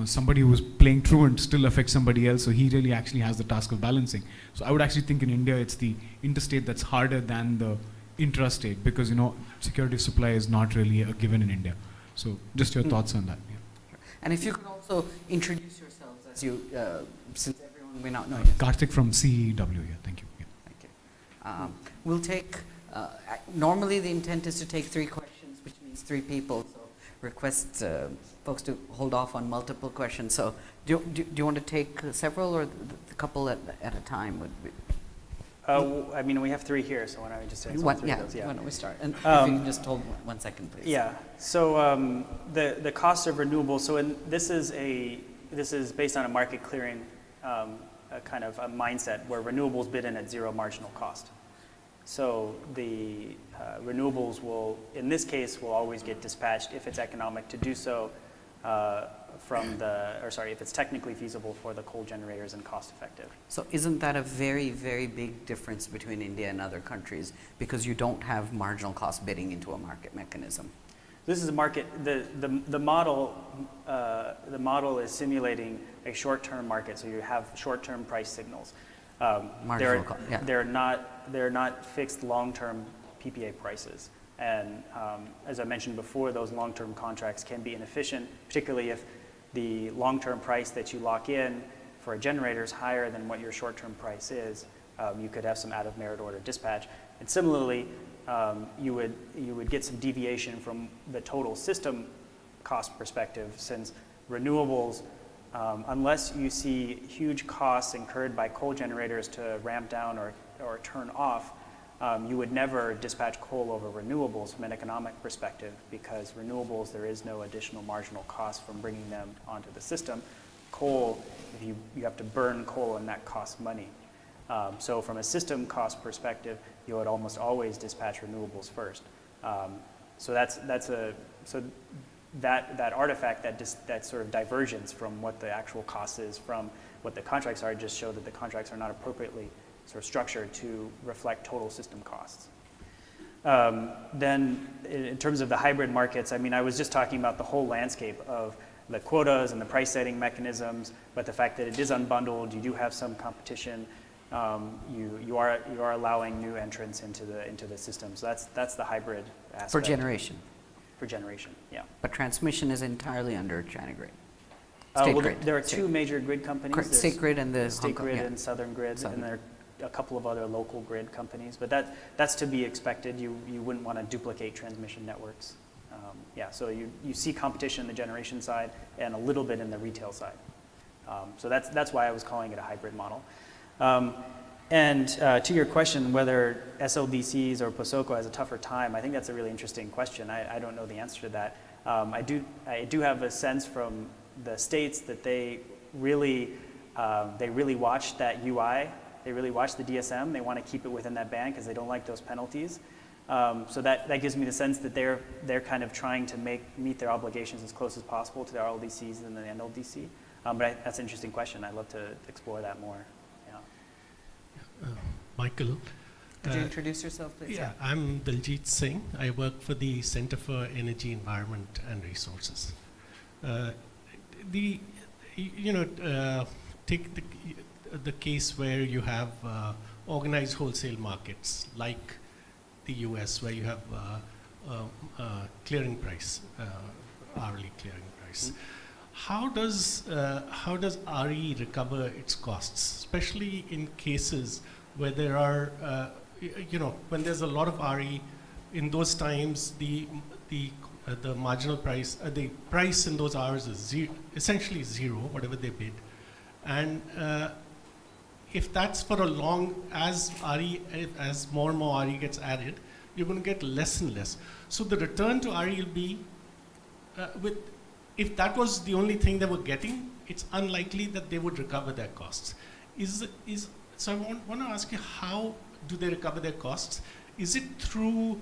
somebody who's playing truant still affects somebody else, so he really actually has the task of balancing. So I would actually think in India it's the interstate that's harder than the intrastate, because security of supply is not really a given in India. So just your thoughts on that. Yeah. And if you could also introduce yourselves as you, since everyone may not know you. Karthik from CEW, yeah, thank you. Yeah. Thank you. We'll take, normally the intent is to take 3 questions, which means 3 people. So request folks to hold off on multiple questions. So do you want to take several, or the couple at a time would be? I mean, we have 3 here, so why don't we just say three of those? Why don't we start? And if you can just hold 1 second, please. Yeah. So the cost of renewables. So this is based on a market clearing a kind of a mindset where renewables bid in at 0 marginal cost. So the renewables will, in this case, will always get dispatched if it's economic to do so if it's technically feasible for the coal generators and cost effective. So isn't that a very, very big difference between India and other countries, because you don't have marginal cost bidding into a market mechanism? This is a market. The model is simulating a short-term market, so you have short-term price signals. Marginal cost, yeah. They're not fixed long-term PPA prices, and as I mentioned before, those long-term contracts can be inefficient, particularly if the long-term price that you lock in for a generator is higher than what your short-term price is. You could have some out-of-merit order dispatch, and similarly, you would get some deviation from the total system cost perspective, since renewables, unless you see huge costs incurred by coal generators to ramp down or turn off, you would never dispatch coal over renewables from an economic perspective, because renewables, there is no additional marginal cost from bringing them onto the system. Coal, if you have to burn coal, and that costs money. So from a system cost perspective, you would almost always dispatch renewables first. So that artifact, that sort of divergence from what the actual cost is from what the contracts are, just show that the contracts are not appropriately sort of structured to reflect total system costs. Then in terms of the hybrid markets, I mean, I was just talking about the whole landscape of the quotas and the price setting mechanisms, but the fact that it is unbundled, you do have some competition. You are allowing new entrants into the system. So that's the hybrid aspect. For generation. For generation, yeah. But transmission is entirely under China Grid. Well, there are 2 major grid companies. There's State Grid and the State Grid yeah. and Southern Grid, and there are a couple of other local grid companies. But that's to be expected. You wouldn't want to duplicate transmission networks. So you see competition in the generation side and a little bit in the retail side. So that's why I was calling it a hybrid model. And to your question, whether SLDCs or POSOCO has a tougher time, I think that's a really interesting question. I don't know the answer to that. I do have a sense from the states that they really watch that UI. They really watch the DSM. They want to keep it within that band because they don't like those penalties. So that gives me the sense that they're kind of trying to meet their obligations as close as possible to their RLDCs and the NLDC. But that's an interesting question. I'd love to explore that more. Michael. Could you introduce yourself, please? Yeah, I'm Daljit Singh. I work for the Center for Energy, Environment and Resources. Take the case where you have organized wholesale markets like the US, where you have clearing price, hourly clearing price. How does RE recover its costs, especially in cases where there are, when there's a lot of RE? In those times, the marginal price, the price in those hours is essentially zero, whatever they bid, and if that's for a long, as more and more RE gets added, you're going to get less and less. So the return to RE will be if that was the only thing they were getting, it's unlikely that they would recover their costs. So I want to ask you, how do they recover their costs? Is it through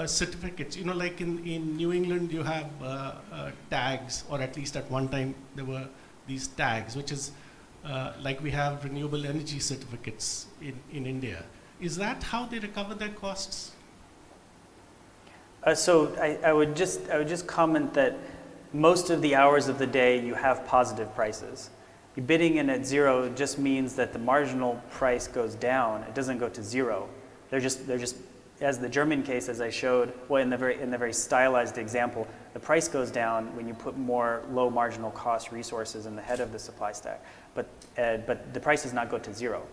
certificates? You know, like in New England, you have tags, or at least at one time there were these tags, which is like we have renewable energy certificates in India. Is that how they recover their costs? So I would just comment that most of the hours of the day you have positive prices. Bidding in at zero just means that the marginal price goes down. It doesn't go to zero. They're just as the German case, as I showed, well, in the very stylized example, the price goes down when you put more low marginal cost resources in the head of the supply stack. But the price does not go to zero.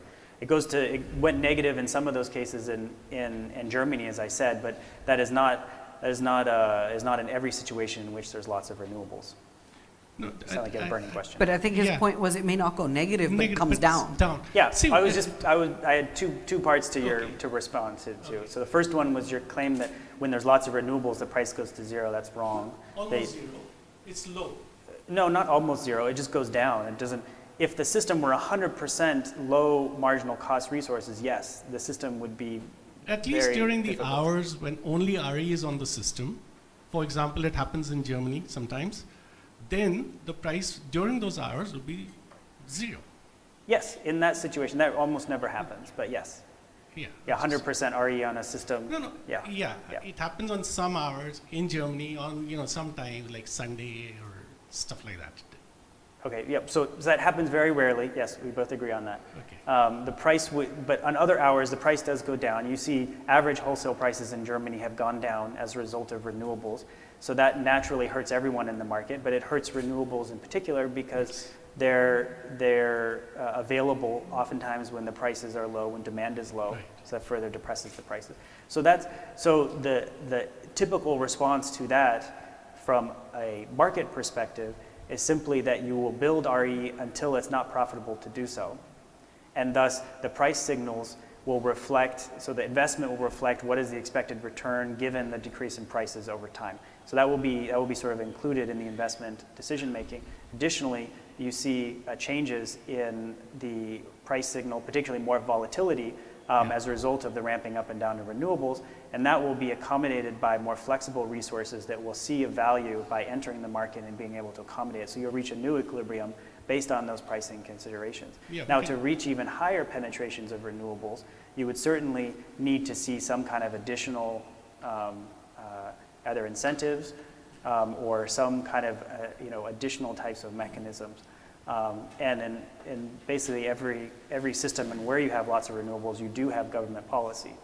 It went negative in some of those cases in Germany, as I said, but that is not in every situation in which there's lots of renewables. No, It's not like a burning question. But I think his Yeah. point was it may not go negative, but it Negative, comes but it's down. Down. Yeah, See, I had two parts to Okay. to respond to. So the first one was your claim that when there's lots of renewables, the price goes to zero. That's wrong. almost zero. It's low. No, not almost zero. It just goes down. It doesn't. If the system were 100% low marginal cost resources, yes, the system would be. At least very during the difficult. hours when only RE is on the system, for example, it happens in Germany sometimes, then the price during those hours will be zero. Yes, in that situation, that almost never happens. But yes, Yeah. yeah, 100% RE on a system. No. Yeah. Yeah. Yeah. It happens on some hours in Germany on, sometimes like Sunday or stuff like that. Okay. Yep. So that happens very rarely. Yes, we both agree on that. Okay. The price but on other hours, the price does go down. You see average wholesale prices in Germany have gone down as a result of renewables. So that naturally hurts everyone in the market, but it hurts renewables in particular because they're available oftentimes when the prices are low, when demand is low. Right. So that further depresses the prices. So the typical response to that from a market perspective is simply that you will build RE until it's not profitable to do so. And thus, the price signals will reflect, so the investment will reflect what is the expected return given the decrease in prices over time. So that will be sort of included in the investment decision making. Additionally, you see changes in the price signal, particularly more volatility as a result of the ramping up and down of renewables, and that will be accommodated by more flexible resources that will see a value by entering the market and being able to accommodate it. So you'll reach a new equilibrium based on those pricing considerations. Yeah, now, okay. to reach even higher penetrations of renewables, you would certainly need to see some kind of additional either incentives or some kind of additional types of mechanisms. And in basically every system and where you have lots of renewables, you do have government policy.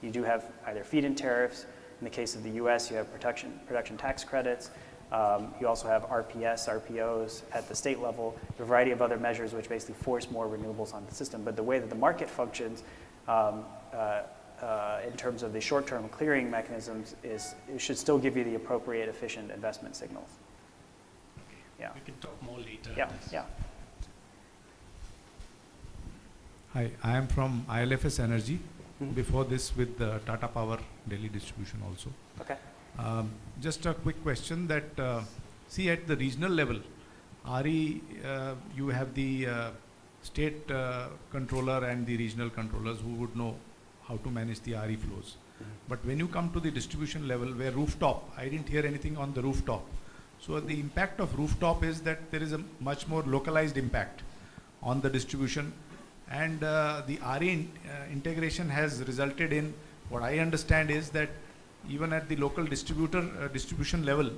You do have either feed-in tariffs. In the case of the U.S., you have production tax credits. You also have RPS, RPOs at the state level, a variety of other measures which basically force more renewables on the system. But the way that the market functions in terms of the short-term clearing mechanisms is it should still give you the appropriate, efficient investment signals. Yeah. We can talk more later. Yeah. Yeah. Hi, I am from ILFS Energy. Mhm. Before this, with Tata Power Delhi Distribution also. Okay. Just a quick question that, see at the regional level, RE, you have the state controller and the regional controllers who would know how to manage the RE flows. But when you come to the distribution level where rooftop, I didn't hear anything on the rooftop. So the impact of rooftop is that there is a much more localized impact on the distribution, and the RE integration has resulted in, what I understand is that even at the local distribution level,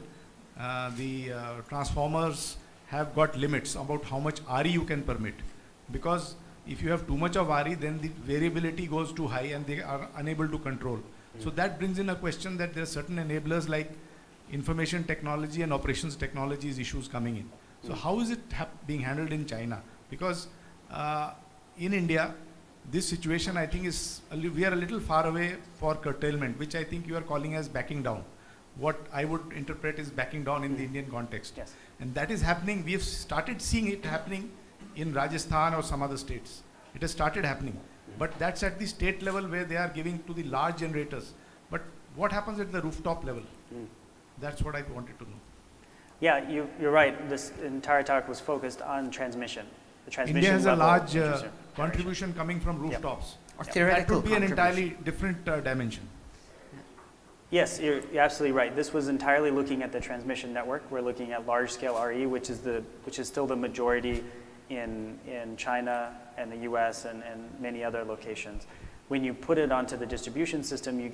the transformers have got limits about how much RE you can permit, because if you have too much of RE, then the variability goes too high and they are unable to control. So that brings in a question that there are certain enablers like information technology and operations technologies issues coming in. So how is it being handled in China? Because in India, this situation I think is, we are a little far away for curtailment, which I think you are calling as backing down. What I would interpret is backing down in the Indian context. Yes. And that is happening, we have started seeing it happening in Rajasthan or some other states. It has started happening. But that's at the state level where they are giving to the large generators. But what happens at the rooftop level? That's what I wanted to know. Yeah, you're right. This entire talk was focused on transmission. The transmission India has a level large generation. contribution coming from rooftops. Or Yeah. theoretical That would be an contribution. entirely different dimension. Yes, you're absolutely right. This was entirely looking at the transmission network. We're looking at large-scale RE, which is still the majority in China and the U.S. and many other locations. When you put it onto the distribution system, you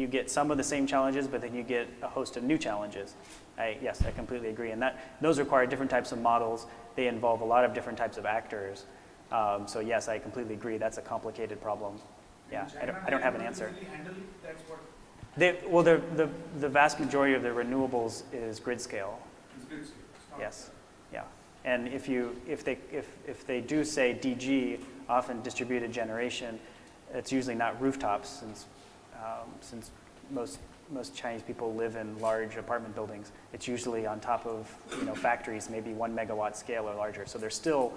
get some of the same challenges, but then you get a host of new challenges. Yes, I completely agree. And those require different types of models. They involve a lot of different types of actors. So yes, I completely agree. That's a complicated problem. Yeah, I don't have an answer. The vast majority of the renewables is grid scale. Yes, yeah. And if they do say DG, often distributed generation, it's usually not rooftops, since most Chinese people live in large apartment buildings. It's usually on top of factories, maybe 1 megawatt scale or larger. So they're still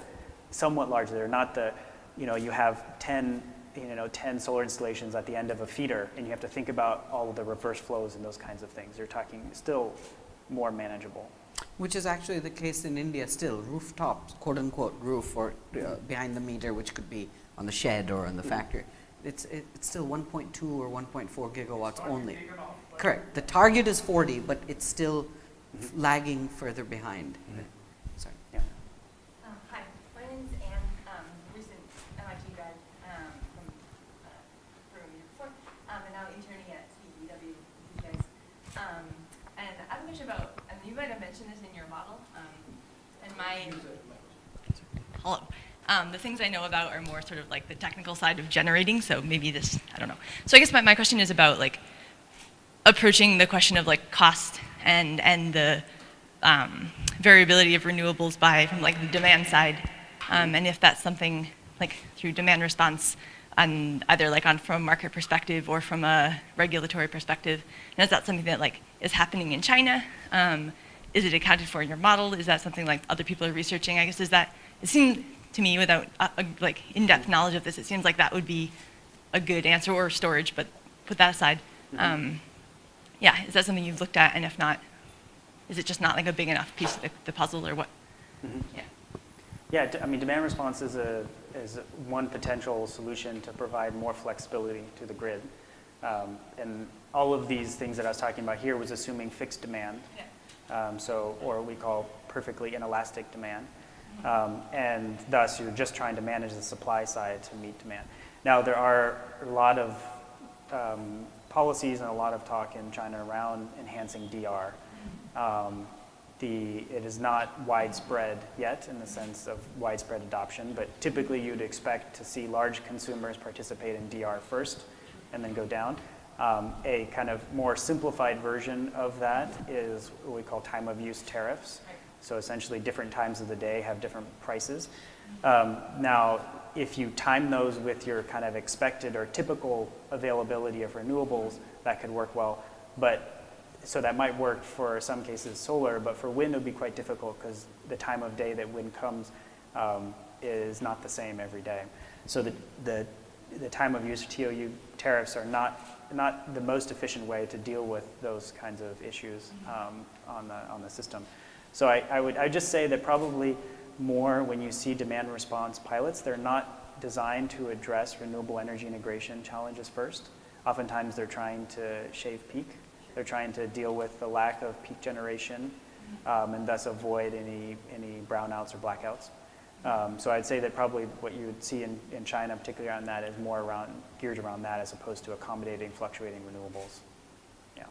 somewhat large. They're not you have 10 solar installations at the end of a feeder, and you have to think about all of the reverse flows and those kinds of things. You're talking still more manageable. Which is actually the case in India still. Rooftops, quote unquote roof, or behind the meter, which could be on the shed or on the factory. It's still 1.2 or 1.4 gigawatts only. Correct. The target is 40, but it's still lagging further behind. Sorry. Yeah. Hi, my name's Anne, recent MIT grad from program year before, and now interning at CEW with you guys. And I have a question about, and you might have mentioned this in your model, and hello. The things I know about are more sort of like the technical side of generating, so maybe this, I don't know. So I guess my question is about like approaching the question of like cost and the variability of renewables from like the demand side, and if that's something like through demand response on either like from a market perspective or from a regulatory perspective, and is that something that like is happening in China? Is it accounted for in your model? Is that something like other people are researching? I guess it seems to me, without like in-depth knowledge of this, it seems like that would be a good answer, or storage, but put that aside. Yeah, is that something you've looked at, and if not, is it just not like a big enough piece of the puzzle, or what? Yeah. Yeah, I mean, demand response is one potential solution to provide more flexibility to the grid. And all of these things that I was talking about here was assuming fixed demand, or we call perfectly inelastic demand. And thus, you're just trying to manage the supply side to meet demand. Now, there are a lot of policies and a lot of talk in China around enhancing DR. It is not widespread yet in the sense of widespread adoption, but typically you'd expect to see large consumers participate in DR first and then go down. A kind of more simplified version of that is what we call time of use tariffs. So essentially different times of the day have different prices. Now, if you time those with your kind of expected or typical availability of renewables, that could work well. So that might work for some cases solar, but for wind it would be quite difficult because the time of day that wind comes is not the same every day. So the time of use TOU tariffs are not the most efficient way to deal with those kinds of issues on the system. So I would just say that probably more when you see demand response pilots, they're not designed to address renewable energy integration challenges first. Oftentimes they're trying to shave peak. They're trying to deal with the lack of peak generation and thus avoid any brownouts or blackouts. So I'd say that probably what you would see in China, particularly on that, is more geared around that as opposed to accommodating fluctuating renewables. Yeah.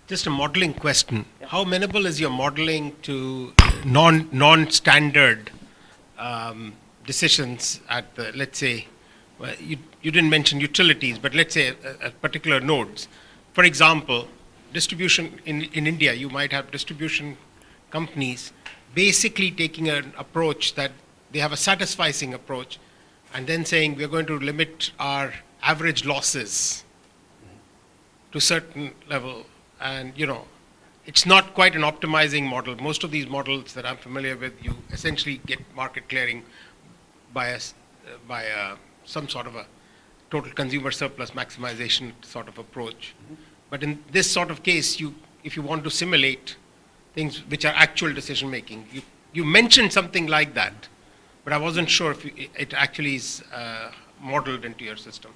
Just a modeling question. Yeah. How amenable is your modeling to non-standard decisions at the, let's say, well, you didn't mention utilities, but let's say at particular nodes. For example, distribution in India, you might have distribution companies basically taking an approach that they have a satisficing approach and then saying we're going to limit our average losses to a certain level. And, it's not quite an optimizing model. Most of these models that I'm familiar with, you essentially get market clearing by some sort of a total consumer surplus maximization sort of approach. But in this sort of case, if you want to simulate, things which are actual decision making. You mentioned something like that, but I wasn't sure if it actually is modeled into your system.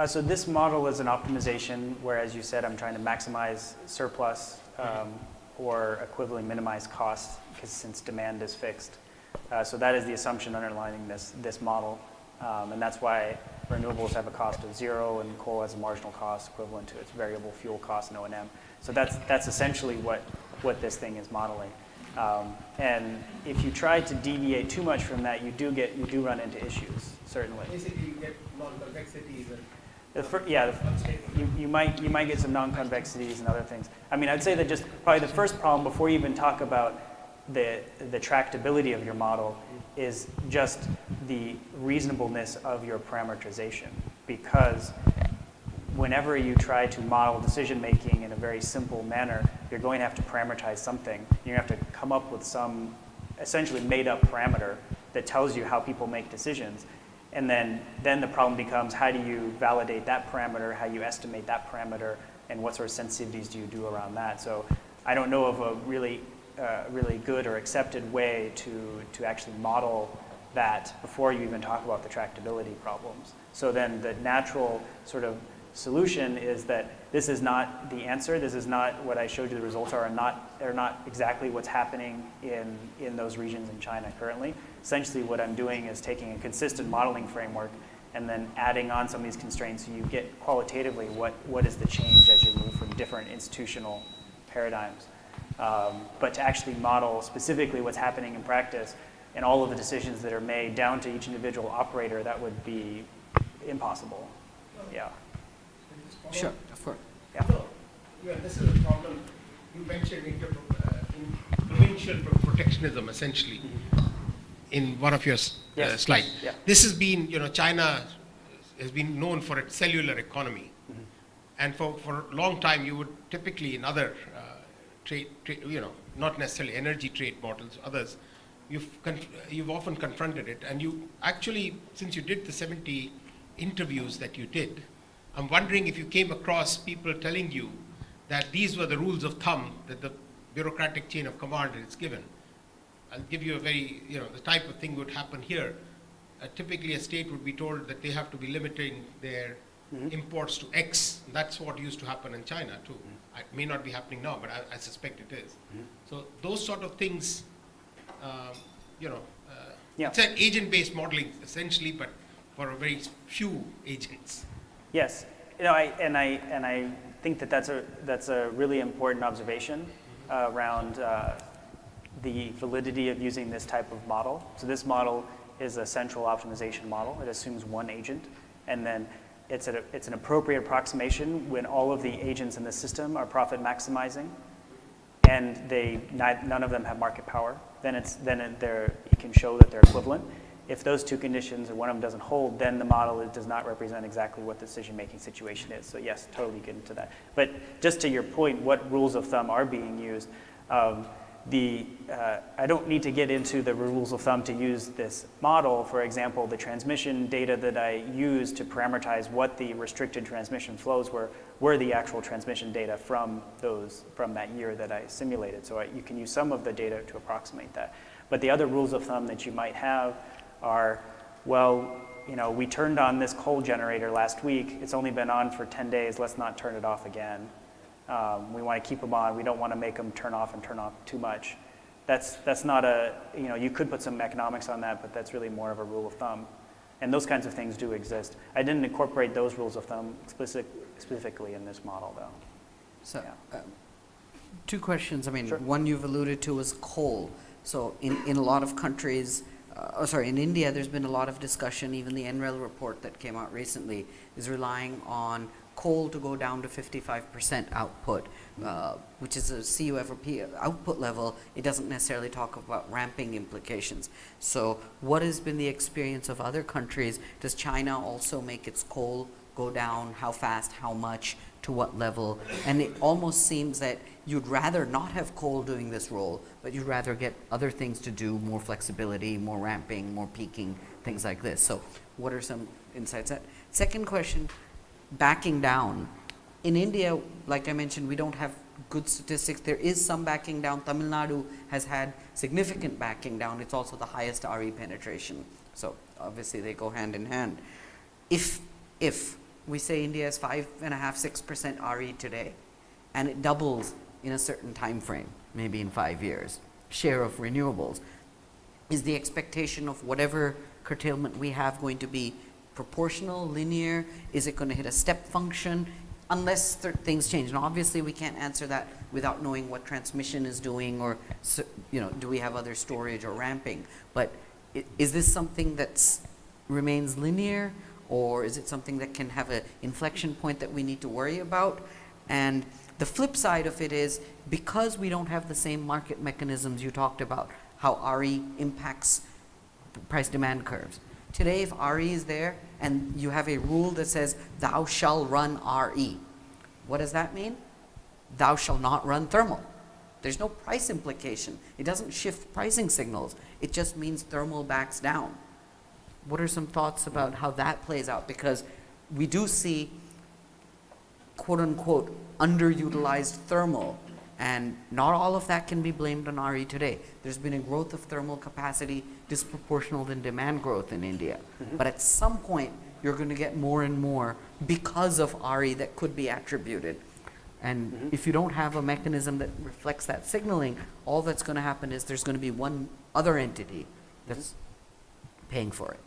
So this model is an optimization where, as you said, I'm trying to maximize surplus or equivalently minimize costs, because since demand is fixed. So that is the assumption underlying this model. And that's why renewables have a cost of 0 and coal has a marginal cost equivalent to its variable fuel cost and O&M. So that's essentially what this thing is modeling. And if you try to deviate too much from that, you do run into issues, certainly. Basically, you get non-convexities and You might get some non-convexities and other things. I mean, I'd say that just probably the first problem before you even talk about the tractability of your model is just the reasonableness of your parameterization, because whenever you try to model decision making in a very simple manner, you're going to have to parameterize something. You're going to have to come up with some essentially made up parameter that tells you how people make decisions. And then the problem becomes, how do you validate that parameter, how you estimate that parameter, and what sort of sensitivities do you do around that? So I don't know of a really good or accepted way to actually model that before you even talk about the tractability problems. So then the natural sort of solution is that this is not the answer. This is not what I showed you the results are not exactly what's happening in those regions in China currently. Essentially what I'm doing is taking a consistent modeling framework and then adding on some of these constraints so you get qualitatively what is the change as you move from different institutional paradigms. But to actually model specifically what's happening in practice and all of the decisions that are made down to each individual operator, that would be impossible. Yeah. Sure, of course. Yeah. No, yeah, this is a problem. You mentioned in provincial protectionism, essentially, in one of your Yes. slides. Yeah. This has been, China has been known for its cellular economy. And for a long time, you would typically in other trade, not necessarily energy trade models, others, you've often confronted it. And you actually, since you did the 70 interviews that you did, I'm wondering if you came across people telling you that these were the rules of thumb that the bureaucratic chain of command is given. I'll give you a very, the type of thing would happen here. Typically, a state would be told that they have to be limiting their imports to X. That's what used to happen in China, too. It may not be happening now, but I suspect it is. So those sort of things, it's an agent-based modeling, essentially, but for a very few agents. Yes, I think that's a really important observation around the validity of using this type of model. So this model is a central optimization model. It assumes one agent, and then it's an appropriate approximation when all of the agents in the system are profit maximizing, and none of them have market power. Then you can show that they're equivalent. If those two conditions or one of them doesn't hold, then the model does not represent exactly what the decision-making situation is. So yes, totally get into that. But just to your point, what rules of thumb are being used? I don't need to get into the rules of thumb to use this model. For example, the transmission data that I used to parameterize what the restricted transmission flows were the actual transmission data from that year that I simulated. So you can use some of the data to approximate that. But the other rules of thumb that you might have are, well, we turned on this coal generator last week. It's only been on for 10 days. Let's not turn it off again. We want to keep them on. We don't want to make them turn off too much. That's not you could put some economics on that, but that's really more of a rule of thumb. And those kinds of things do exist. I didn't incorporate those rules of thumb specifically in this model, though. So, Yeah. two questions. I mean, Sure. one you've alluded to was coal. So in a lot of countries, in India, there's been a lot of discussion. Even the NREL report that came out recently is relying on coal to go down to 55% output, which is a CUFP output level. It doesn't necessarily talk about ramping implications. So what has been the experience of other countries? Does China also make its coal go down? How fast, how much, to what level? And it almost seems that you'd rather not have coal doing this role, but you'd rather get other things to do, more flexibility, more ramping, more peaking, things like this. So what are some insights? Second question, backing down. In India, like I mentioned, we don't have good statistics. There is some backing down. Tamil Nadu has had significant backing down. It's also the highest RE penetration. So obviously they go hand in hand. If we say India is 5.5%, 6% RE today, and it doubles in a certain time frame, maybe in 5 years, share of renewables, is the expectation of whatever curtailment we have going to be proportional, linear? Is it going to hit a step function? Unless things change. Now, obviously, we can't answer that without knowing what transmission is doing, or do we have other storage or ramping? But is this something that remains linear, or is it something that can have an inflection point that we need to worry about? And the flip side of it is, because we don't have the same market mechanisms you talked about, how RE impacts price demand curves. Today, if RE is there and you have a rule that says, thou shall run RE, what does that mean? Thou shall not run thermal. There's no price implication. It doesn't shift pricing signals. It just means thermal backs down. What are some thoughts about how that plays out? Because we do see, quote unquote, underutilized thermal, and not all of that can be blamed on RE today. There's been a growth of thermal capacity disproportional than demand growth in India. But at some point, you're going to get more and more because of RE that could be attributed. And if you don't have a mechanism that reflects that signaling, all that's going to happen is there's going to be one other entity that's paying for it.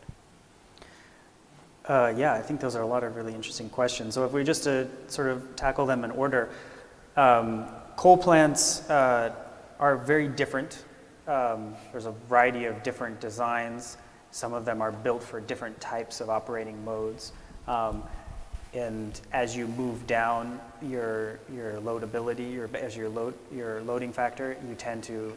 Yeah, I think those are a lot of really interesting questions. So if we just to sort of tackle them in order, coal plants are very different. There's a variety of different designs. Some of them are built for different types of operating modes. And as you move down your loadability, your loading factor, you tend to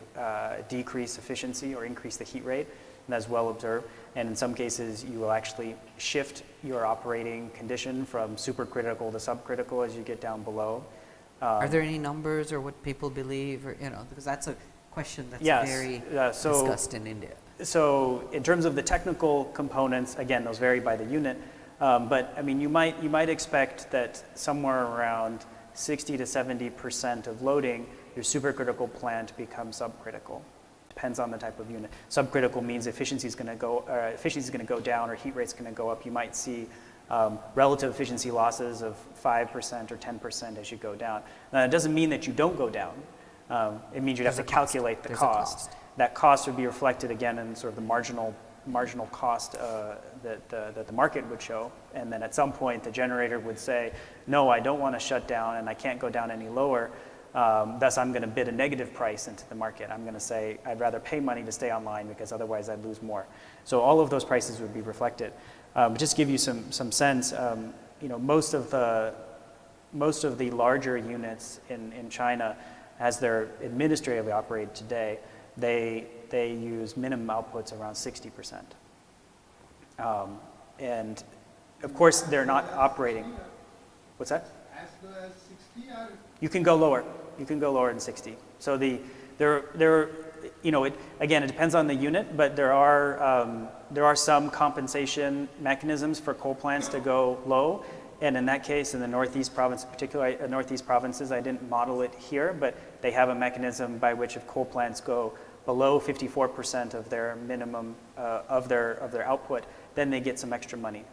decrease efficiency or increase the heat rate, and that's well observed. And in some cases, you will actually shift your operating condition from supercritical to subcritical as you get down below. Are there any numbers or what people believe, or because that's a question that's very discussed in India. So in terms of the technical components, again, those vary by the unit. But I mean, you might expect that somewhere around 60 to 70% of loading, your supercritical plant becomes subcritical. Depends on the type of unit. Subcritical means efficiency is going to go down, or heat rate's going to go up. You might see relative efficiency losses of 5% or 10% as you go down. Now, it doesn't mean that you don't go down. It means you'd have to calculate the cost. That cost would be reflected again in sort of the marginal cost that the market would show. And then at some point, the generator would say, no, I don't want to shut down and I can't go down any lower. Thus, I'm going to bid a negative price into the market. I'm going to say, I'd rather pay money to stay online because otherwise I'd lose more. So all of those prices would be reflected. Just to give you some sense, most of the larger units in China, as they're administratively operated today, they use minimum outputs around 60%. And of course, they're not operating. What's that? As low as 60 or? You can go lower. You can go lower than 60. So it depends on the unit, but there are some compensation mechanisms for coal plants to go low. And in that case, in the Northeast province, particularly Northeast provinces, I didn't model it here, but they have a mechanism by which if coal plants go below 54% of their minimum of their output, then they get some extra money.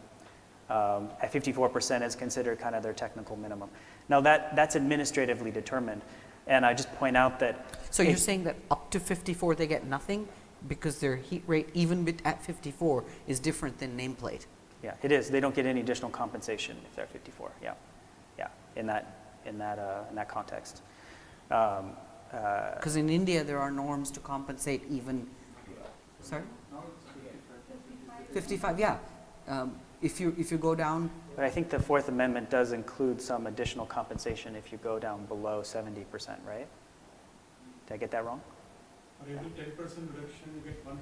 At 54% is considered kind of their technical minimum. Now that's administratively determined, and I just point out that. So you're saying that up to 54 they get nothing because their heat rate even at 54 is different than nameplate. Yeah, it is. They don't get any additional compensation if they're 54. Yeah, in that context. Because in India there are norms to compensate even. Sorry. 55. Yeah. If you go down. But I think the Fourth Amendment does include some additional compensation if you go down below 70%, right? Did I get that wrong? Or you do 10% reduction, you get 1% in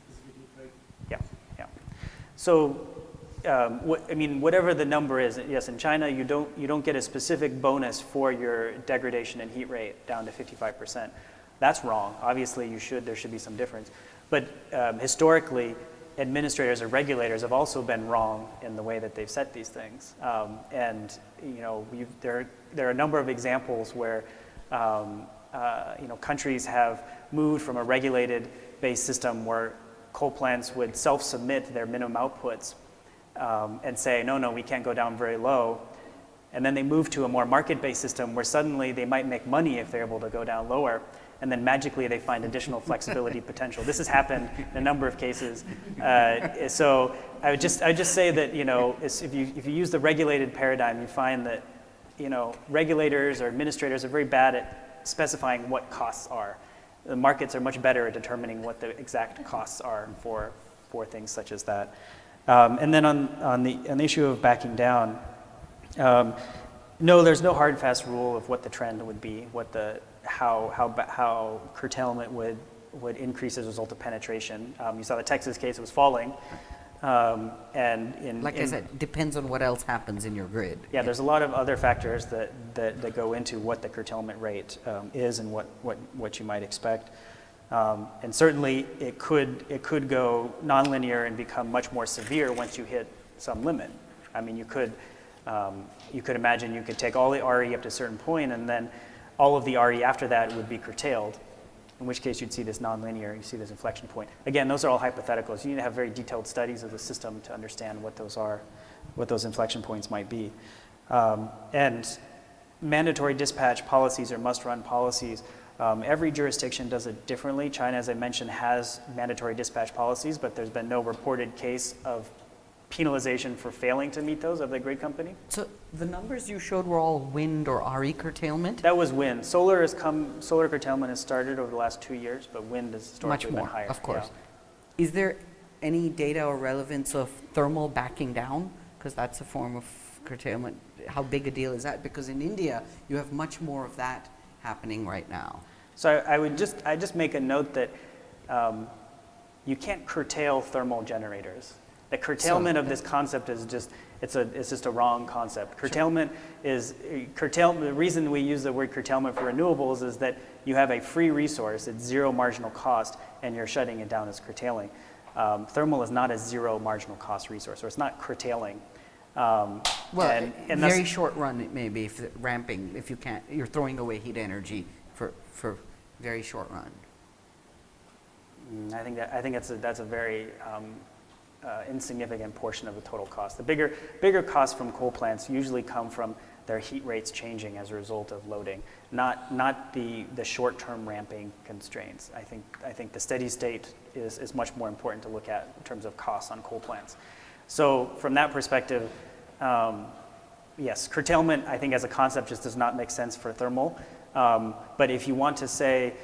specifically, right? Yeah. So, whatever the number is, yes, in China you don't get a specific bonus for your degradation in heat rate down to 55%. That's wrong. Obviously, there should be some difference. But historically, administrators or regulators have also been wrong in the way that they've set these things. There are a number of examples where countries have moved from a regulated based system where coal plants would self-submit their minimum outputs and say, no, we can't go down very low. And then they move to a more market-based system where suddenly they might make money if they're able to go down lower. And then magically they find additional flexibility potential. This has happened in a number of cases. So I would just say that, if you use the regulated paradigm, you find that, regulators or administrators are very bad at specifying what costs are. The markets are much better at determining what the exact costs are for things such as that. And then on the issue of backing down, no, there's no hard and fast rule of what the trend would be, how curtailment would increase as a result of penetration. You saw the Texas case; it was falling, I said, depends on what else happens in your grid. Yeah, there's a lot of other factors that go into what the curtailment rate is and what you might expect. And certainly, it could go nonlinear and become much more severe once you hit some limit. I mean, you could imagine you could take all the RE up to a certain point, and then all of the RE after that would be curtailed, in which case you'd see this nonlinear, you see this inflection point. Again, those are all hypotheticals. You need to have very detailed studies of the system to understand what those are, what those inflection points might be. And mandatory dispatch policies or must-run policies, every jurisdiction does it differently. China, as I mentioned, has mandatory dispatch policies, but there's been no reported case of penalization for failing to meet those of the grid company. So the numbers you showed were all wind or RE curtailment? That was wind. Solar curtailment has started over the last 2 years, but wind has historically been higher. Of course. Yeah. Is there any data or relevance of thermal backing down? Because that's a form of curtailment. How big a deal is that? Because in India, you have much more of that happening right now. So I just make a note that you can't curtail thermal generators. The curtailment of this concept is just a wrong concept. Curtailment is the reason we use the word curtailment for renewables is that you have a free resource, it's zero marginal cost, and you're shutting it down as curtailing. Thermal is not a zero marginal cost resource, or it's not curtailing. Very short run it may be if ramping, if you can't, you're throwing away heat energy for very short run. I think that's a very insignificant portion of the total cost. The bigger costs from coal plants usually come from their heat rates changing as a result of loading, not the short-term ramping constraints. I think the steady state is much more important to look at in terms of costs on coal plants. So from that perspective, yes, curtailment I think as a concept just does not make sense for thermal. But if you want to say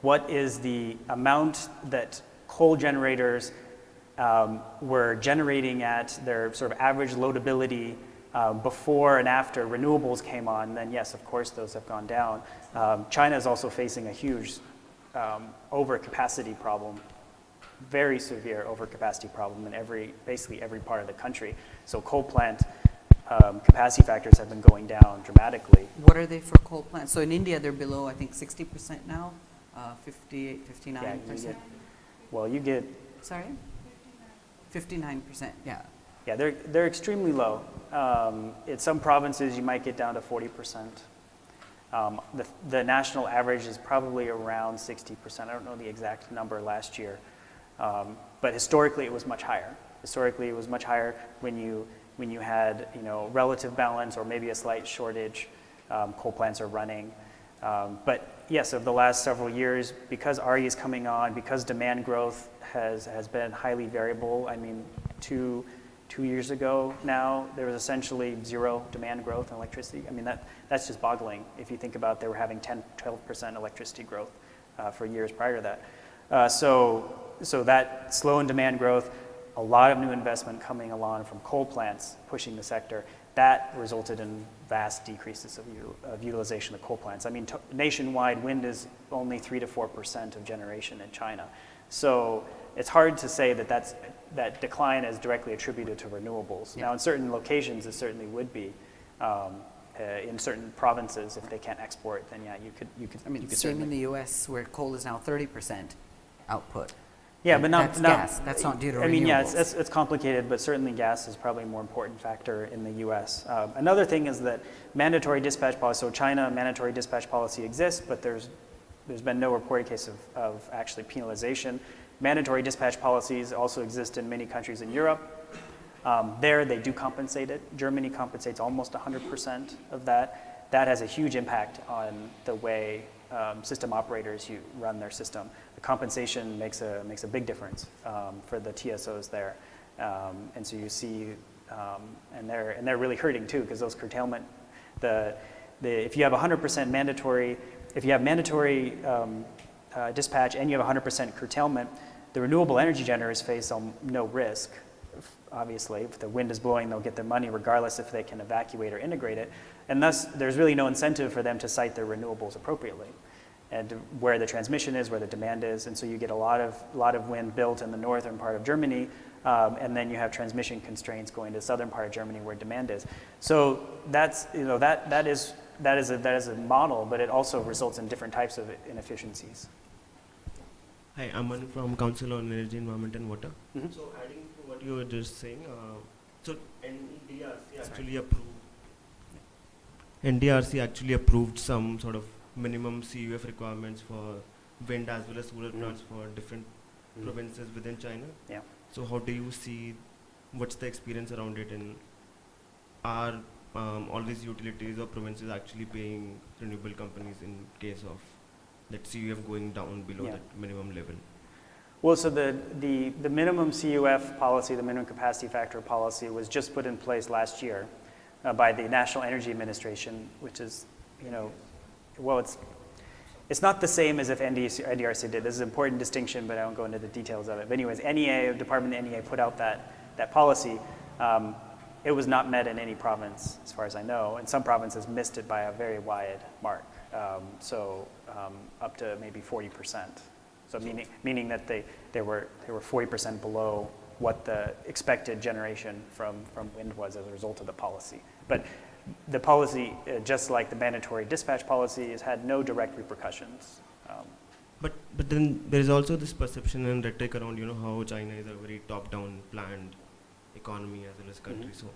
what is the amount that coal generators were generating at their sort of average loadability before and after renewables came on, then yes, of course, those have gone down. China is also facing a huge overcapacity problem, very severe overcapacity problem in basically every part of the country. So coal plant capacity factors have been going down dramatically. What are they for coal plants? So in India, they're below, I think, 60% now, 58, 59%. You get... Sorry? 59%, yeah. Yeah, they're extremely low. In some provinces, you might get down to 40%. The national average is probably around 60%. I don't know the exact number last year, but historically it was much higher. Historically, it was much higher when you had relative balance or maybe a slight shortage. Coal plants are running, but yes, over the last several years, because RE is coming on, because demand growth has been highly variable. I mean, two years ago now, there was essentially zero demand growth in electricity. I mean, that's just boggling if you think about they were having 10, 12% electricity growth for years prior to that. So that slow in demand growth, a lot of new investment coming along from coal plants pushing the sector, that resulted in vast decreases of utilization of coal plants. I mean, nationwide, wind is only 3 to 4% of generation in China. So it's hard to say that decline is directly attributed to renewables. Yeah. Now, in certain locations, it certainly would be. In certain provinces, if they can't export, then yeah, you could. I mean, same in the U.S. where coal is now 30% output. Yeah, but That's gas. That's not due to I mean, yeah, renewables. it's complicated, but certainly gas is probably a more important factor in the U.S. Another thing is that mandatory dispatch policy. So China, mandatory dispatch policy exists, but there's been no reported case of actually penalization. Mandatory dispatch policies also exist in many countries in Europe. There, they do compensate it. Germany compensates almost 100% of that. That has a huge impact on the way system operators run their system. The compensation makes a big difference for the TSOs there, and so you see, and they're really hurting too, because those curtailment, if you have 100% mandatory, if you have mandatory dispatch and you have 100% curtailment, the renewable energy generators face no risk. Obviously, if the wind is blowing, they'll get their money regardless if they can evacuate or integrate it. And thus, there's really no incentive for them to site their renewables appropriately, and where the transmission is, where the demand is. And so you get a lot of wind built in the northern part of Germany, and then you have transmission constraints going to the southern part of Germany where demand is. So that's, that is a model, but it also results in different types of inefficiencies. Hi, I'm Manu from Council on Energy, Environment and Water. Mhm. So adding to what you were just saying, so NDRC actually approved some sort of minimum CUF requirements for wind as well as solar plants for different provinces within China. Yeah. So how do you see, what's the experience around it, and are all these utilities or provinces actually paying renewable companies in case of that CUF going down below that minimum level? Well, so the minimum CUF policy, the minimum capacity factor policy, was just put in place last year by the National Energy Administration, which is, well, it's not the same as if NDRC did. This is an important distinction, but I won't go into the details of it. But anyways, Department of NEA put out that policy. It was not met in any province, as far as I know, and some provinces missed it by a very wide mark. Up to maybe 40%. So meaning that they were 40% below what the expected generation from wind was as a result of the policy. But the policy, just like the mandatory dispatch policy, has had no direct repercussions. But then there is also this perception and rhetoric around how China is a very top-down planned economy as well as country. So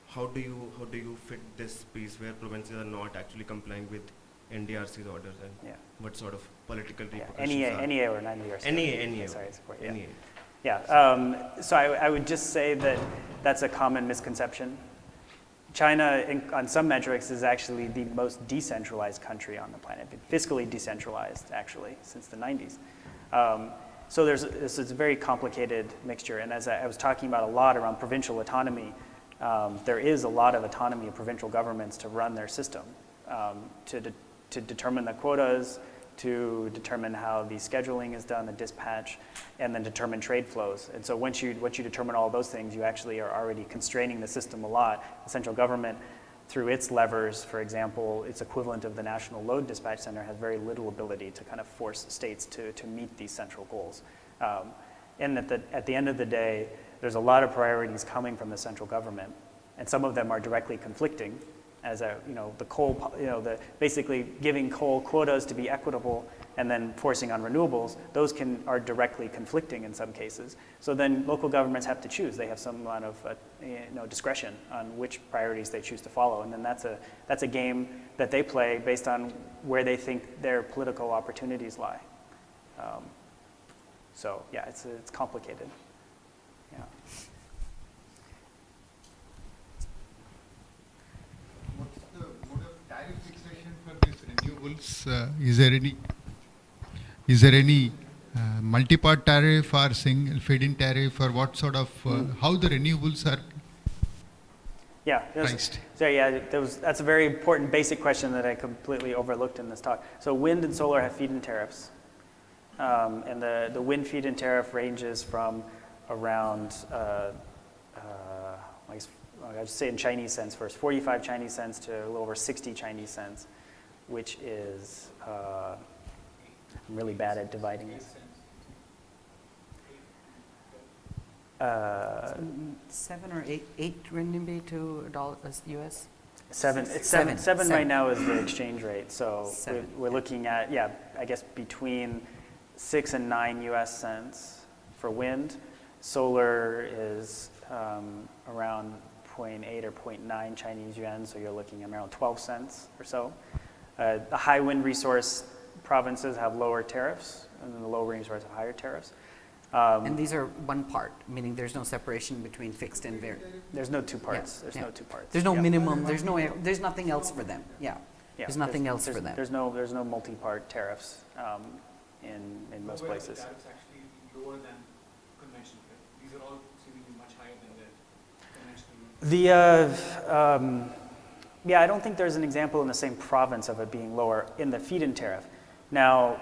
how do you fit this piece where provinces are not actually complying with NDRC's orders, and what sort of political repercussions are? NEA or non-NDRC? NEA. Sorry, support, NEA. Yeah, so I would just say that that's a common misconception. China, on some metrics, is actually the most decentralized country on the planet, fiscally decentralized, actually, since the 90s. So it's a very complicated mixture, and as I was talking about a lot around provincial autonomy, there is a lot of autonomy of provincial governments to run their system, to determine the quotas, to determine how the scheduling is done, the dispatch, and then determine trade flows. And so once you determine all those things, you actually are already constraining the system a lot. The central government, through its levers, for example, its equivalent of the National Load Dispatch Center, has very little ability to kind of force states to meet these central goals. And at the end of the day, there's a lot of priorities coming from the central government, and some of them are directly conflicting. As the coal, basically giving coal quotas to be equitable and then forcing on renewables, those are directly conflicting in some cases. So then local governments have to choose. They have some amount of discretion on which priorities they choose to follow, and then that's a game that they play based on where they think their political opportunities lie. So yeah, it's complicated. Yeah. What's the mode of tariff fixation for these renewables? Is there any multi-part tariff or single feed-in tariff, or what sort of how the renewables are priced? So yeah, that's a very important basic question that I completely overlooked in this talk. So wind and solar have feed-in tariffs, and the wind feed-in tariff ranges from around I'll just say in Chinese cents first, 45 Chinese cents to a little over 60 Chinese cents, which is, I'm really bad at dividing this. 7 or 8 renminbi to a dollar US? Seven Seven. right now is the exchange rate. So Seven, we're looking at, I guess between 6 and 9 US cents for wind. Solar is around 0.8 or 0.9 Chinese yuan, so you're looking at around 12 cents or so. The high wind resource provinces have lower tariffs, and then the low wind resource have higher tariffs. And these are one part, meaning there's no separation between fixed and variable. There's no two parts. Yeah, There's yeah. no two parts. There's no Yeah. minimum, there's nothing else for them, yeah. Yeah, There's nothing else there's- for them. There's no multi-part tariffs in most places. Tariffs actually lower than conventional. These are all seemingly much higher than the conventional. Yeah, I don't think there's an example in the same province of it being lower in the feed-in tariff. Now,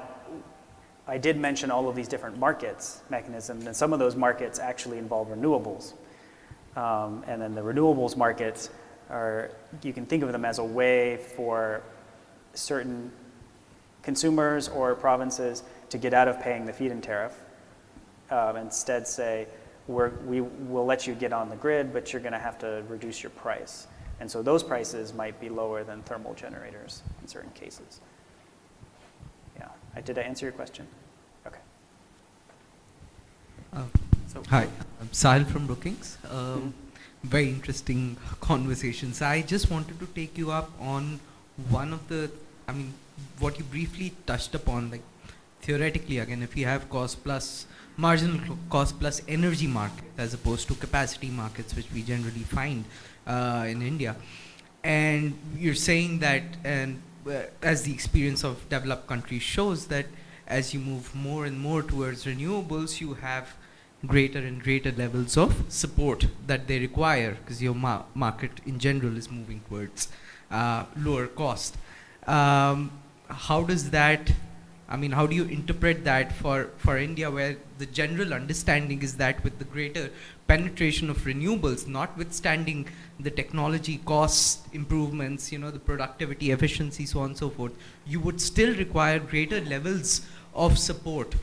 I did mention all of these different markets mechanisms, and some of those markets actually involve renewables. And then the renewables markets are, you can think of them as a way for certain consumers or provinces to get out of paying the feed-in tariff. Instead say, we will let you get on the grid, but you're going to have to reduce your price. And so those prices might be lower than thermal generators in certain cases. Yeah, did I answer your question? Okay. Hi, I'm Sahil from Brookings. Very interesting conversations. I just wanted to take you up on one of the, what you briefly touched upon, like theoretically, again, if you have cost plus, marginal cost plus energy market as opposed to capacity markets, which we generally find in India. And you're saying that, and as the experience of developed countries shows, that as you move more and more towards renewables, you have greater and greater levels of support that they require, because your market in general is moving towards lower cost. How does that, how do you interpret that for India, where the general understanding is that with the greater penetration of renewables, notwithstanding the technology cost improvements, the productivity, efficiency, so on and so forth, you would still require greater levels of support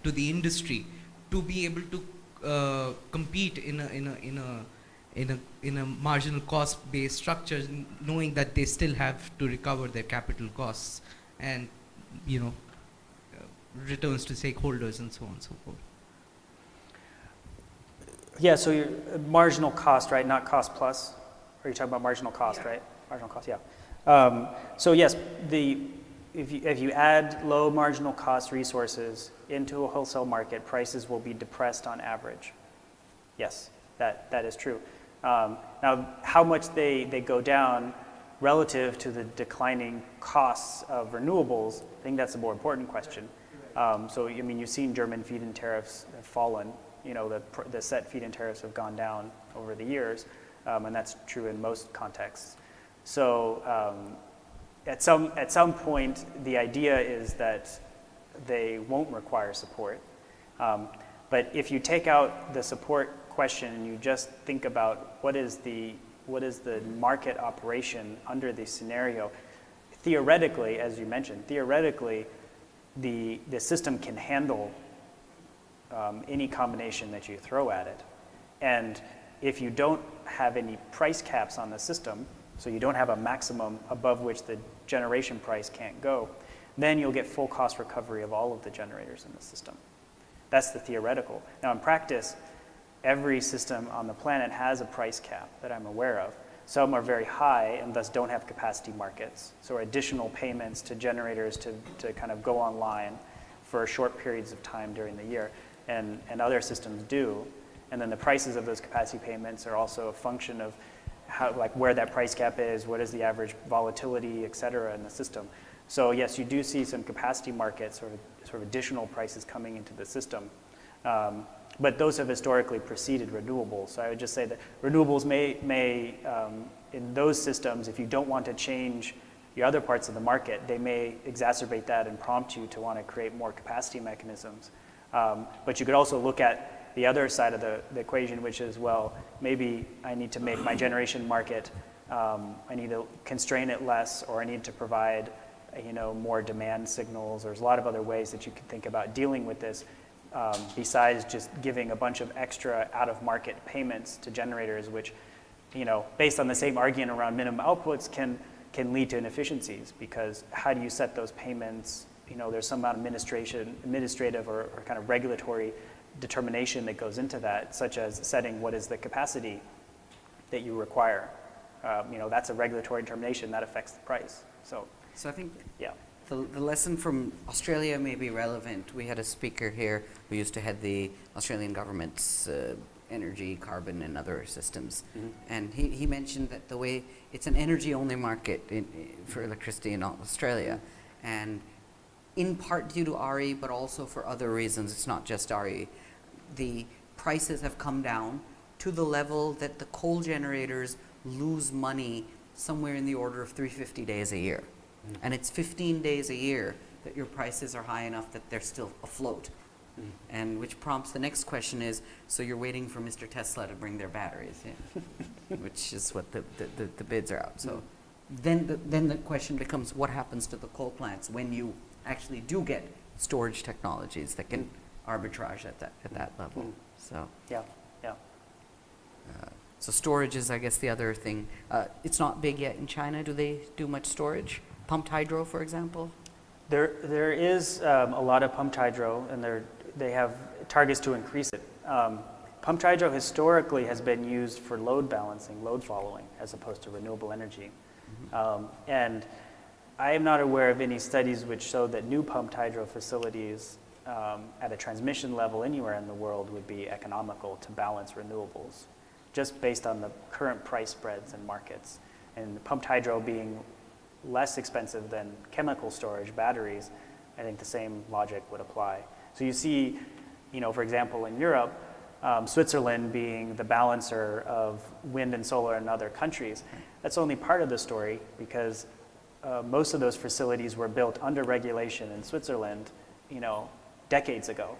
to the industry to be able to compete in a marginal cost based structure, knowing that they still have to recover their capital costs and returns to stakeholders and so on and so forth. Yeah, so your marginal cost, right? Not cost plus. Or you're talking about marginal cost, right? Marginal cost, yeah. So yes, if you add low marginal cost resources into a wholesale market, prices will be depressed on average. Yes, that is true. Now, how much they go down relative to the declining costs of renewables, I think that's a more important question. So, you've seen German feed-in tariffs have fallen. The set feed-in tariffs have gone down over the years, and that's true in most contexts. So, at some point, the idea is that they won't require support. But if you take out the support question and you just think about what is the market operation under this scenario, theoretically, as you mentioned, the system can handle any combination that you throw at it. And if you don't have any price caps on the system, so you don't have a maximum above which the generation price can't go, then you'll get full cost recovery of all of the generators in the system. That's the theoretical. Now in practice, every system on the planet has a price cap that I'm aware of. Some are very high and thus don't have capacity markets, so additional payments to generators to kind of go online for short periods of time during the year, and other systems do. And then the prices of those capacity payments are also a function of where that price cap is, what is the average volatility, et cetera, in the system. So yes, you do see some capacity markets, sort of additional prices coming into the system. But those have historically preceded renewables. So I would just say that renewables may in those systems, if you don't want to change your other parts of the market, they may exacerbate that and prompt you to want to create more capacity mechanisms. But you could also look at the other side of the equation, which is, well, maybe I need to make my generation market, I need to constrain it less, or I need to provide more demand signals. There's a lot of other ways that you can think about dealing with this, besides just giving a bunch of extra out-of-market payments to generators, which, based on the same argument around minimum outputs, can lead to inefficiencies, because how do you set those payments? There's some amount of administrative or kind of regulatory determination that goes into that, such as setting what is the capacity that you require. That's a regulatory determination that affects the price. So So I think yeah. the lesson from Australia may be relevant. We had a speaker here who used to head the Australian government's energy, carbon, and other systems. Mhm. And he mentioned that the way it's an energy-only market for electricity in Australia. And in part due to RE, but also for other reasons, it's not just RE, the prices have come down to the level that the coal generators lose money somewhere in the order of 350 days a year. And it's 15 days a year that your prices are high enough that they're still afloat. And which prompts the next question is, so you're waiting for Mr. Tesla to bring their batteries in, which is what the bids are out. So then the question becomes, what happens to the coal plants when you actually do get storage technologies that can arbitrage at that level? So. Yeah. So storage is, I guess, the other thing. It's not big yet in China. Do they do much storage? Pumped hydro, for example? There is a lot of pumped hydro, and they have targets to increase it. Pumped hydro historically has been used for load balancing, load following, as opposed to renewable energy. And I am not aware of any studies which show that new pumped hydro facilities at a transmission level anywhere in the world would be economical to balance renewables, just based on the current price spreads in markets. And pumped hydro being less expensive than chemical storage batteries, I think the same logic would apply. So you see, for example, in Europe, Switzerland being the balancer of wind and solar in other countries. That's only part of the story, because most of those facilities were built under regulation in Switzerland, decades ago,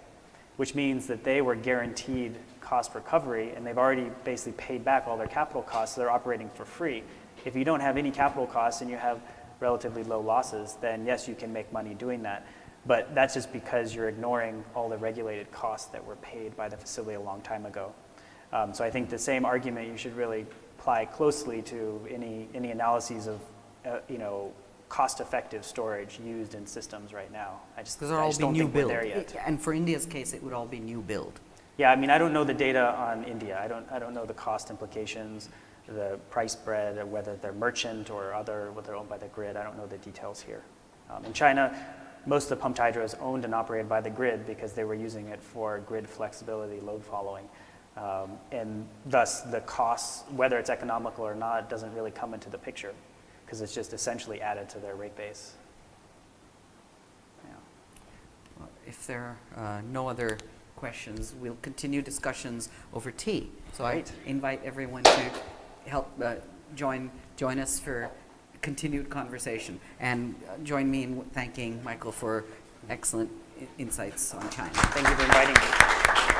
which means that they were guaranteed cost recovery, and they've already basically paid back all their capital costs, so they're operating for free. If you don't have any capital costs and you have relatively low losses, then yes, you can make money doing that. But that's just because you're ignoring all the regulated costs that were paid by the facility a long time ago. So I think the same argument you should really apply closely to any analyses of cost-effective storage used in systems right now. I just don't think we're there yet. And for India's case, it would all be new build. Yeah, I don't know the data on India. I don't know the cost implications, the price spread, or whether they're merchant or whether they're owned by the grid. I don't know the details here. In China, most of the pumped hydro is owned and operated by the grid because they were using it for grid flexibility, load following. And thus the costs, whether it's economical or not, doesn't really come into the picture because it's just essentially added to their rate base. Yeah. Well, if there are no other questions, we'll continue discussions over tea. So Great. I invite everyone to help join us for continued conversation, and join me in thanking Michael for excellent insights on China. Thank you for inviting me.